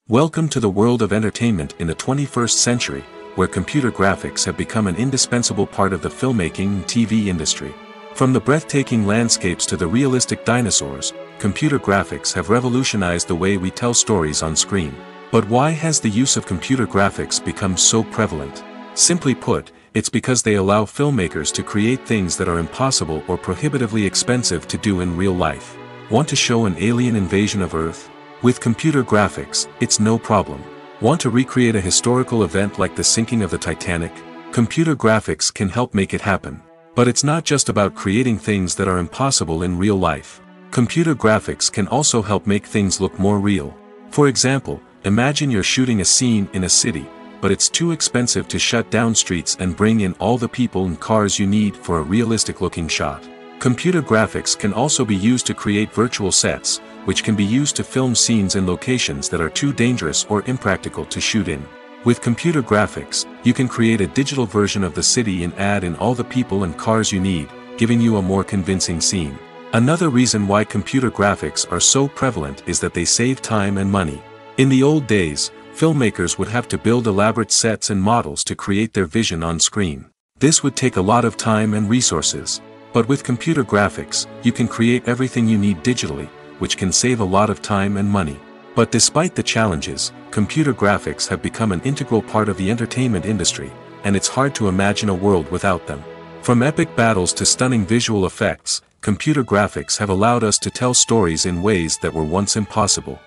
Welcome to the world of entertainment in the 21st century, where computer graphics have become an indispensable part of the filmmaking and TV industry. From the breathtaking landscapes to the realistic dinosaurs, computer graphics have revolutionized the way we tell stories on screen. But why has the use of computer graphics become so prevalent? Simply put, it's because they allow filmmakers to create things that are impossible or prohibitively expensive to do in real life. Want to show an alien invasion of Earth? With computer graphics, it's no problem. Want to recreate a historical event like the sinking of the Titanic? Computer graphics can help make it happen. But it's not just about creating things that are impossible in real life. Computer graphics can also help make things look more real. For example, imagine you're shooting a scene in a city, but it's too expensive to shut down streets and bring in all the people and cars you need for a realistic-looking shot. Computer graphics can also be used to create virtual sets, which can be used to film scenes in locations that are too dangerous or impractical to shoot in. With computer graphics, you can create a digital version of the city and add in all the people and cars you need, giving you a more convincing scene. Another reason why computer graphics are so prevalent is that they save time and money. In the old days, filmmakers would have to build elaborate sets and models to create their vision on screen. This would take a lot of time and resources. But with computer graphics, you can create everything you need digitally, which can save a lot of time and money. But despite the challenges, computer graphics have become an integral part of the entertainment industry, and it's hard to imagine a world without them. From epic battles to stunning visual effects, computer graphics have allowed us to tell stories in ways that were once impossible.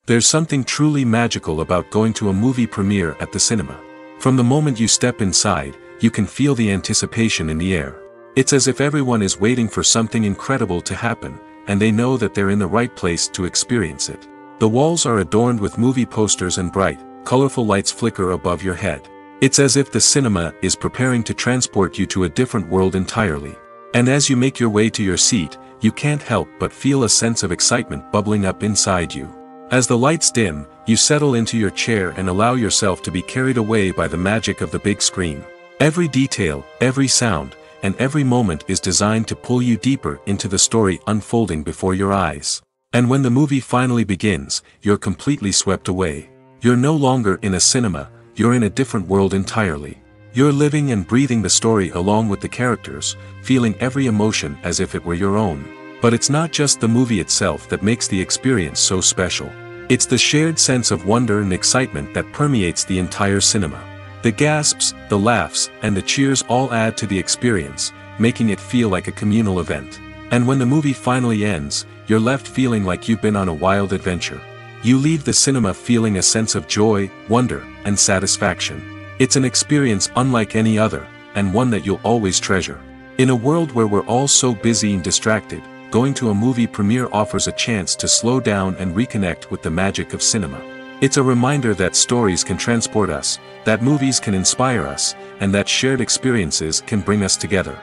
There's something truly magical about going to a movie premiere at the cinema. From the moment you step inside, you can feel the anticipation in the air. It's as if everyone is waiting for something incredible to happen, and they know that they're in the right place to experience it. The walls are adorned with movie posters and bright, colorful lights flicker above your head. It's as if the cinema is preparing to transport you to a different world entirely. And as you make your way to your seat, you can't help but feel a sense of excitement bubbling up inside you. As the lights dim, you settle into your chair and allow yourself to be carried away by the magic of the big screen. Every detail, every sound, and every moment is designed to pull you deeper into the story unfolding before your eyes. And when the movie finally begins, you're completely swept away. You're no longer in a cinema, you're in a different world entirely. You're living and breathing the story along with the characters, feeling every emotion as if it were your own. But it's not just the movie itself that makes the experience so special. It's the shared sense of wonder and excitement that permeates the entire cinema. The gasps, the laughs, and the cheers all add to the experience, making it feel like a communal event. And when the movie finally ends, you're left feeling like you've been on a wild adventure. You leave the cinema feeling a sense of joy, wonder, and satisfaction. It's an experience unlike any other, and one that you'll always treasure. In a world where we're all so busy and distracted, going to a movie premiere offers a chance to slow down and reconnect with the magic of cinema. It's a reminder that stories can transport us, that movies can inspire us, and that shared experiences can bring us together.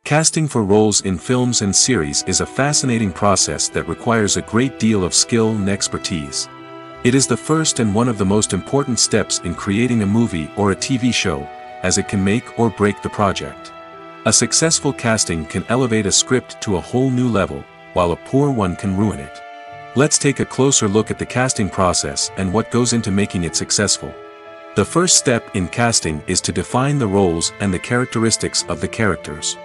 Casting for roles in films and series is a fascinating process that requires a great deal of skill and expertise. It is the first and one of the most important steps in creating a movie or a TV show, as it can make or break the project. A successful casting can elevate a script to a whole new level, while a poor one can ruin it. Let's take a closer look at the casting process and what goes into making it successful. The first step in casting is to define the roles and the characteristics of the characters.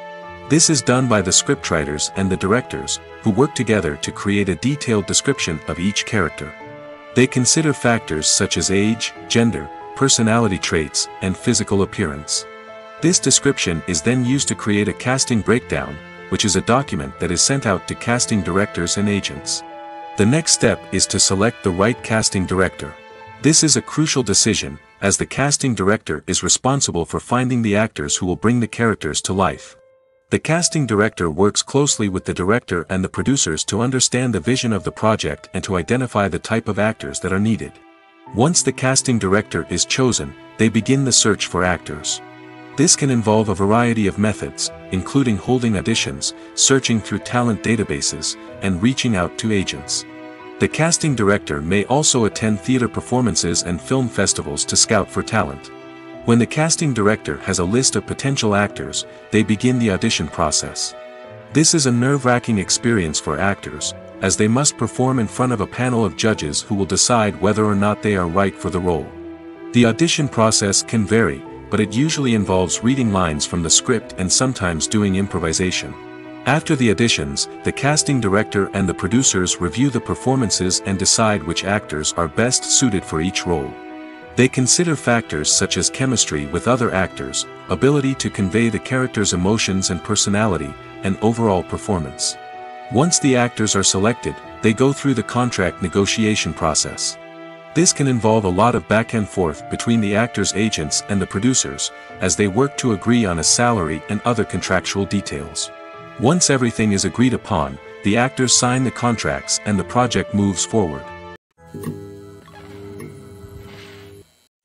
This is done by the scriptwriters and the directors, who work together to create a detailed description of each character. They consider factors such as age, gender, personality traits, and physical appearance. This description is then used to create a casting breakdown, which is a document that is sent out to casting directors and agents. The next step is to select the right casting director. This is a crucial decision, as the casting director is responsible for finding the actors who will bring the characters to life. The casting director works closely with the director and the producers to understand the vision of the project and to identify the type of actors that are needed. Once the casting director is chosen, they begin the search for actors. This can involve a variety of methods, including holding auditions, searching through talent databases, and reaching out to agents. The casting director may also attend theater performances and film festivals to scout for talent. When the casting director has a list of potential actors, they begin the audition process. This is a nerve-wracking experience for actors, as they must perform in front of a panel of judges who will decide whether or not they are right for the role. The audition process can vary, but it usually involves reading lines from the script and sometimes doing improvisation. After the auditions, the casting director and the producers review the performances and decide which actors are best suited for each role. They consider factors such as chemistry with other actors, ability to convey the character's emotions and personality, and overall performance. Once the actors are selected, they go through the contract negotiation process. This can involve a lot of back and forth between the actors' agents and the producers, as they work to agree on a salary and other contractual details. Once everything is agreed upon, the actors sign the contracts and the project moves forward.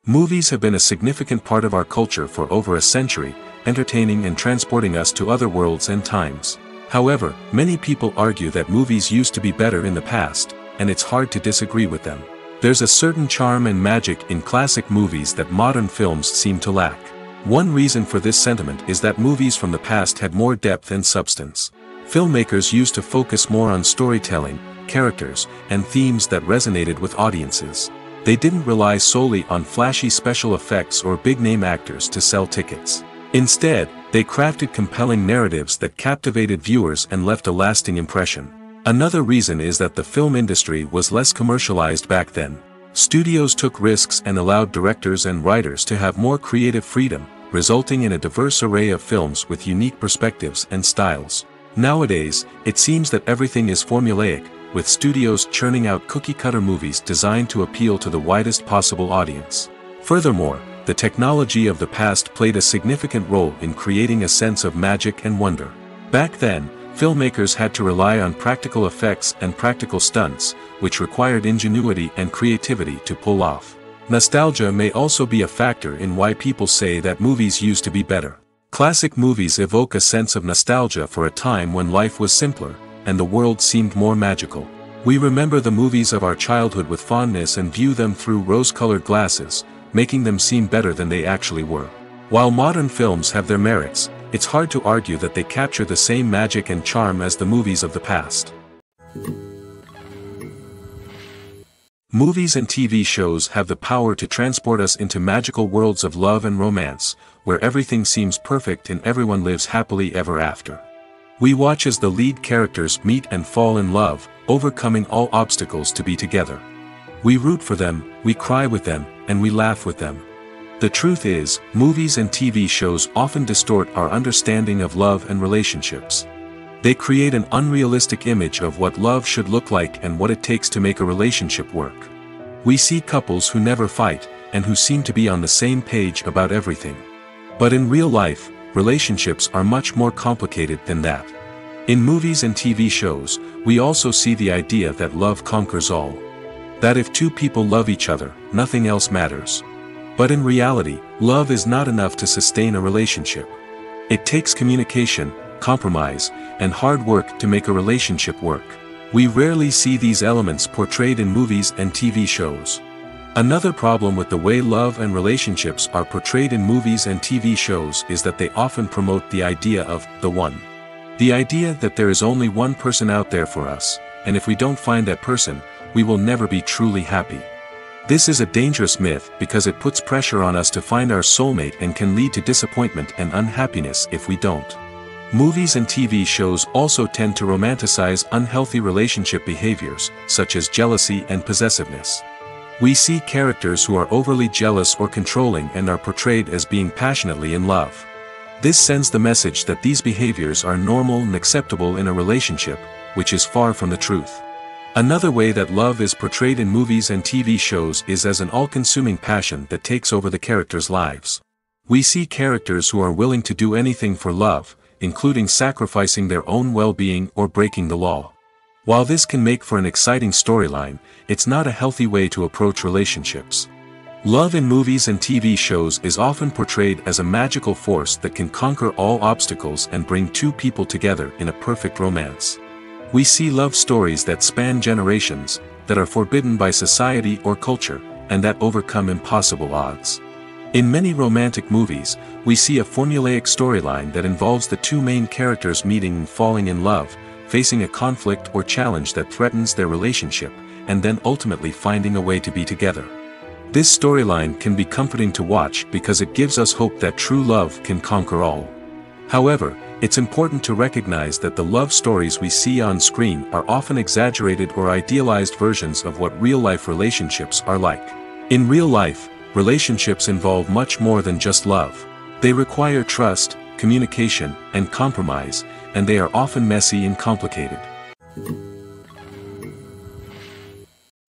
Movies have been a significant part of our culture for over a century, entertaining and transporting us to other worlds and times. However, many people argue that movies used to be better in the past, and it's hard to disagree with them. There's a certain charm and magic in classic movies that modern films seem to lack. One reason for this sentiment is that movies from the past had more depth and substance. Filmmakers used to focus more on storytelling, characters, and themes that resonated with audiences. They didn't rely solely on flashy special effects or big-name actors to sell tickets. Instead, they crafted compelling narratives that captivated viewers and left a lasting impression. Another reason is that the film industry was less commercialized back then. Studios took risks and allowed directors and writers to have more creative freedom, resulting in a diverse array of films with unique perspectives and styles. Nowadays, it seems that everything is formulaic, with studios churning out cookie-cutter movies designed to appeal to the widest possible audience. Furthermore, the technology of the past played a significant role in creating a sense of magic and wonder. Back then, filmmakers had to rely on practical effects and practical stunts, which required ingenuity and creativity to pull off. Nostalgia may also be a factor in why people say that movies used to be better. Classic movies evoke a sense of nostalgia for a time when life was simpler, and the world seemed more magical. We remember the movies of our childhood with fondness and view them through rose-colored glasses, making them seem better than they actually were. While modern films have their merits, it's hard to argue that they capture the same magic and charm as the movies of the past. Movies and TV shows have the power to transport us into magical worlds of love and romance, where everything seems perfect and everyone lives happily ever after. We watch as the lead characters meet and fall in love, overcoming all obstacles to be together. We root for them, we cry with them, and we laugh with them. The truth is, movies and TV shows often distort our understanding of love and relationships. They create an unrealistic image of what love should look like and what it takes to make a relationship work. We see couples who never fight, and who seem to be on the same page about everything. But in real life, relationships are much more complicated than that. In movies and TV shows, we also see the idea that love conquers all. That if two people love each other, nothing else matters. But in reality, love is not enough to sustain a relationship. It takes communication, compromise, and hard work to make a relationship work. We rarely see these elements portrayed in movies and TV shows. Another problem with the way love and relationships are portrayed in movies and TV shows is that they often promote the idea of the one. The idea that there is only one person out there for us, and if we don't find that person, we will never be truly happy. This is a dangerous myth because it puts pressure on us to find our soulmate and can lead to disappointment and unhappiness if we don't. Movies and TV shows also tend to romanticize unhealthy relationship behaviors, such as jealousy and possessiveness. We see characters who are overly jealous or controlling and are portrayed as being passionately in love. This sends the message that these behaviors are normal and acceptable in a relationship, which is far from the truth. Another way that love is portrayed in movies and TV shows is as an all-consuming passion that takes over the characters' lives. We see characters who are willing to do anything for love, including sacrificing their own well-being or breaking the law. While this can make for an exciting storyline, it's not a healthy way to approach relationships. Love in movies and TV shows is often portrayed as a magical force that can conquer all obstacles and bring two people together in a perfect romance. We see love stories that span generations, that are forbidden by society or culture, and that overcome impossible odds. In many romantic movies, we see a formulaic storyline that involves the two main characters meeting and falling in love, facing a conflict or challenge that threatens their relationship, and then ultimately finding a way to be together. This storyline can be comforting to watch because it gives us hope that true love can conquer all. However, it's important to recognize that the love stories we see on screen are often exaggerated or idealized versions of what real-life relationships are like. In real life, relationships involve much more than just love. They require trust, communication, and compromise, and they are often messy and complicated.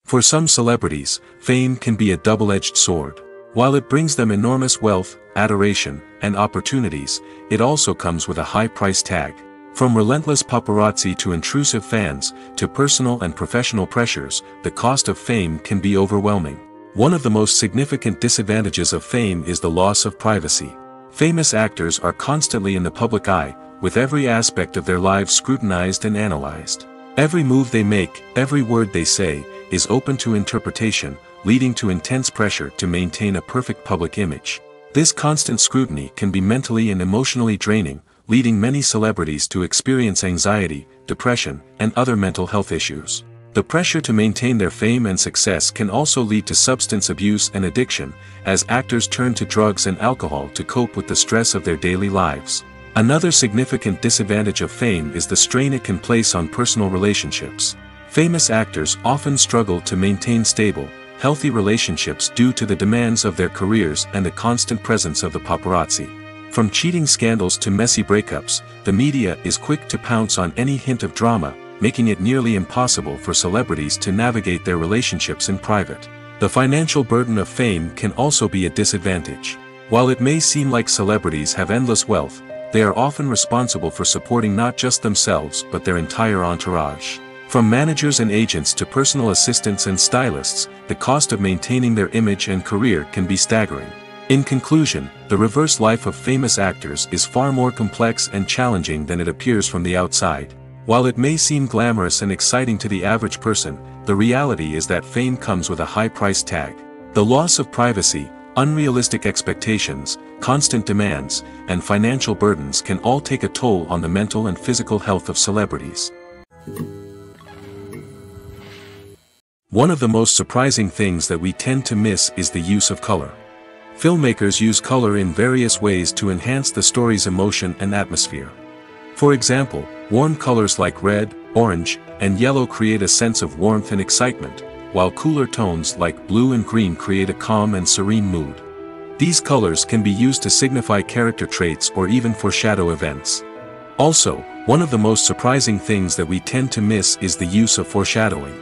For some celebrities, fame can be a double-edged sword. While it brings them enormous wealth, adoration, and opportunities, it also comes with a high price tag. From relentless paparazzi to intrusive fans, to personal and professional pressures, the cost of fame can be overwhelming. One of the most significant disadvantages of fame is the loss of privacy. Famous actors are constantly in the public eye, with every aspect of their lives scrutinized and analyzed. Every move they make, every word they say, is open to interpretation, leading to intense pressure to maintain a perfect public image. This constant scrutiny can be mentally and emotionally draining, leading many celebrities to experience anxiety, depression, and other mental health issues. The pressure to maintain their fame and success can also lead to substance abuse and addiction, as actors turn to drugs and alcohol to cope with the stress of their daily lives. Another significant disadvantage of fame is the strain it can place on personal relationships. Famous actors often struggle to maintain stable, healthy relationships due to the demands of their careers and the constant presence of the paparazzi. From cheating scandals to messy breakups, the media is quick to pounce on any hint of drama, making it nearly impossible for celebrities to navigate their relationships in private. The financial burden of fame can also be a disadvantage. While it may seem like celebrities have endless wealth, they are often responsible for supporting not just themselves but their entire entourage. From managers and agents to personal assistants and stylists, the cost of maintaining their image and career can be staggering. In conclusion, the reverse life of famous actors is far more complex and challenging than it appears from the outside. While it may seem glamorous and exciting to the average person, the reality is that fame comes with a high price tag. The loss of privacy, unrealistic expectations, constant demands, and financial burdens can all take a toll on the mental and physical health of celebrities. One of the most surprising things that we tend to miss is the use of color. Filmmakers use color in various ways to enhance the story's emotion and atmosphere. For example, warm colors like red, orange, and yellow create a sense of warmth and excitement, while cooler tones like blue and green create a calm and serene mood. These colors can be used to signify character traits or even foreshadow events. Also, one of the most surprising things that we tend to miss is the use of foreshadowing.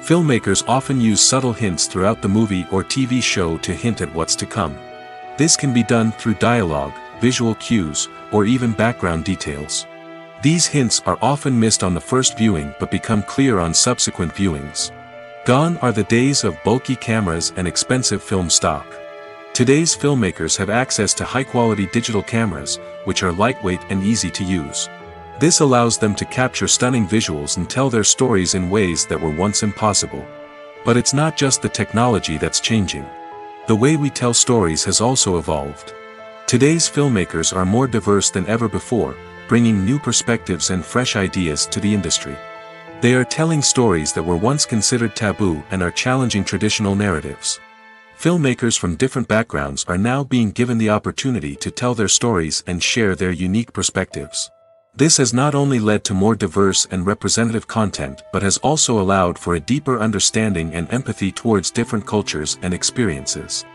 Filmmakers often use subtle hints throughout the movie or TV show to hint at what's to come. This can be done through dialogue, visual cues, or even background details. These hints are often missed on the first viewing but become clear on subsequent viewings. Gone are the days of bulky cameras and expensive film stock. Today's filmmakers have access to high-quality digital cameras, which are lightweight and easy to use. This allows them to capture stunning visuals and tell their stories in ways that were once impossible. But it's not just the technology that's changing. The way we tell stories has also evolved. Today's filmmakers are more diverse than ever before, bringing new perspectives and fresh ideas to the industry. They are telling stories that were once considered taboo and are challenging traditional narratives. Filmmakers from different backgrounds are now being given the opportunity to tell their stories and share their unique perspectives. This has not only led to more diverse and representative content but has also allowed for a deeper understanding and empathy towards different cultures and experiences.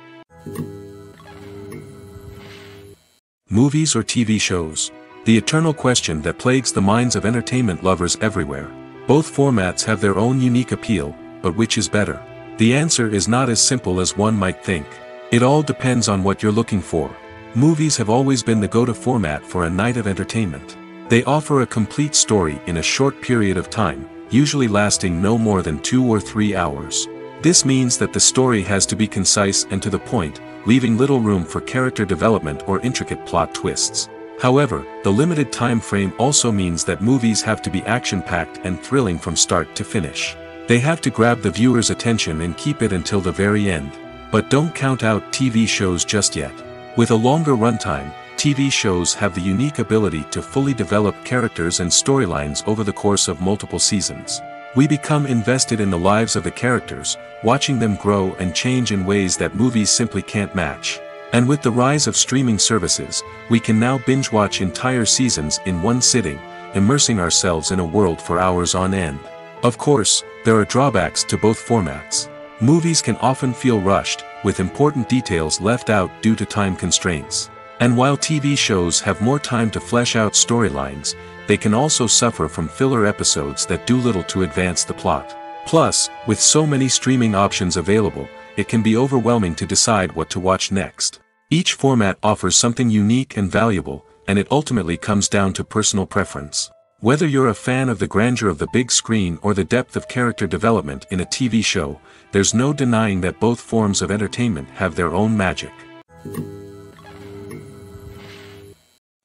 movies or TV shows? The eternal question that plagues the minds of entertainment lovers everywhere. Both formats have their own unique appeal, but which is better? The answer is not as simple as one might think. It all depends on what you're looking for. Movies have always been the go-to format for a night of entertainment. They offer a complete story in a short period of time, usually lasting no more than 2 or 3 hours. This means that the story has to be concise and to the point, leaving little room for character development or intricate plot twists. However, the limited time frame also means that movies have to be action-packed and thrilling from start to finish. They have to grab the viewer's attention and keep it until the very end. But don't count out TV shows just yet. With a longer runtime, TV shows have the unique ability to fully develop characters and storylines over the course of multiple seasons. We become invested in the lives of the characters, watching them grow and change in ways that movies simply can't match. And with the rise of streaming services, we can now binge-watch entire seasons in one sitting, immersing ourselves in a world for hours on end. Of course, there are drawbacks to both formats. Movies can often feel rushed, with important details left out due to time constraints. And while TV shows have more time to flesh out storylines, they can also suffer from filler episodes that do little to advance the plot. Plus, with so many streaming options available, it can be overwhelming to decide what to watch next. Each format offers something unique and valuable, and it ultimately comes down to personal preference. Whether you're a fan of the grandeur of the big screen or the depth of character development in a TV show, there's no denying that both forms of entertainment have their own magic.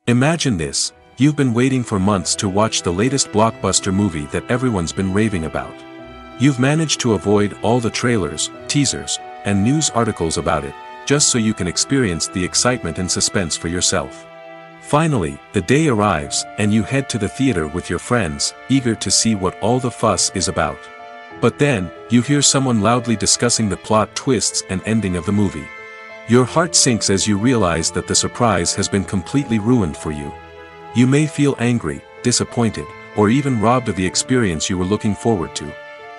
Imagine this: you've been waiting for months to watch the latest blockbuster movie that everyone's been raving about. You've managed to avoid all the trailers, teasers, and news articles about it, just so you can experience the excitement and suspense for yourself. Finally, the day arrives, and you head to the theater with your friends, eager to see what all the fuss is about. But then, you hear someone loudly discussing the plot twists and ending of the movie. Your heart sinks as you realize that the surprise has been completely ruined for you. You may feel angry, disappointed, or even robbed of the experience you were looking forward to.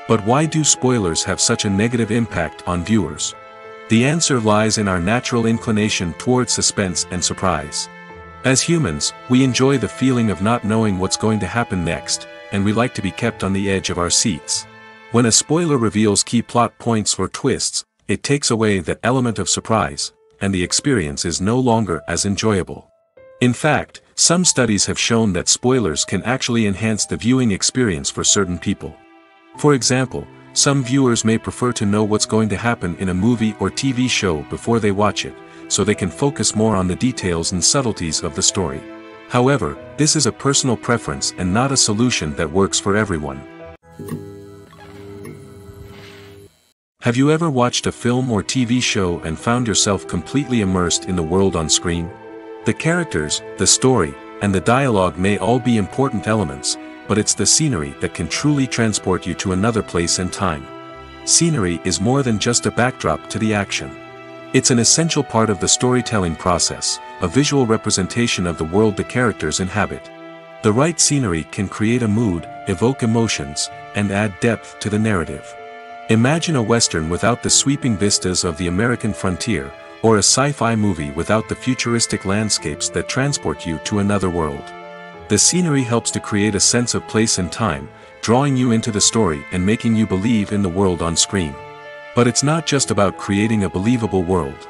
But why do spoilers have such a negative impact on viewers? The answer lies in our natural inclination toward suspense and surprise. As humans, we enjoy the feeling of not knowing what's going to happen next, and we like to be kept on the edge of our seats. When a spoiler reveals key plot points or twists, it takes away that element of surprise, and the experience is no longer as enjoyable. In fact, some studies have shown that spoilers can actually enhance the viewing experience for certain people. For example, some viewers may prefer to know what's going to happen in a movie or TV show before they watch it, so they can focus more on the details and subtleties of the story. However, this is a personal preference and not a solution that works for everyone. Have you ever watched a film or TV show and found yourself completely immersed in the world on screen? The characters, the story, and the dialogue may all be important elements, but it's the scenery that can truly transport you to another place and time. Scenery is more than just a backdrop to the action. It's an essential part of the storytelling process, a visual representation of the world the characters inhabit. The right scenery can create a mood, evoke emotions, and add depth to the narrative. Imagine a Western without the sweeping vistas of the American frontier, or a sci-fi movie without the futuristic landscapes that transport you to another world. The scenery helps to create a sense of place and time, drawing you into the story and making you believe in the world on screen. But it's not just about creating a believable world.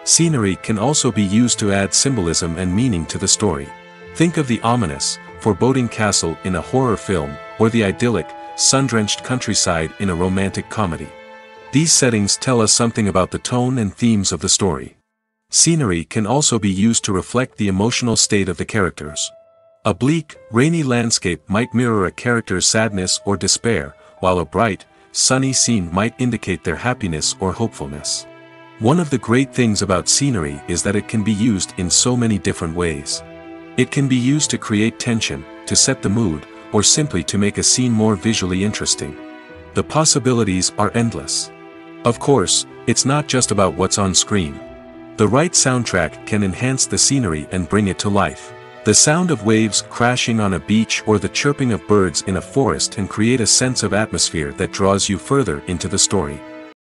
Scenery can also be used to add symbolism and meaning to the story. Think of the ominous, foreboding castle in a horror film, or the idyllic, sun-drenched countryside in a romantic comedy. These settings tell us something about the tone and themes of the story. Scenery can also be used to reflect the emotional state of the characters. A bleak, rainy landscape might mirror a character's sadness or despair, while a bright, sunny scene might indicate their happiness or hopefulness. One of the great things about scenery is that it can be used in so many different ways. It can be used to create tension, to set the mood, or simply to make a scene more visually interesting. The possibilities are endless. Of course, it's not just about what's on screen. The right soundtrack can enhance the scenery and bring it to life. The sound of waves crashing on a beach or the chirping of birds in a forest can create a sense of atmosphere that draws you further into the story.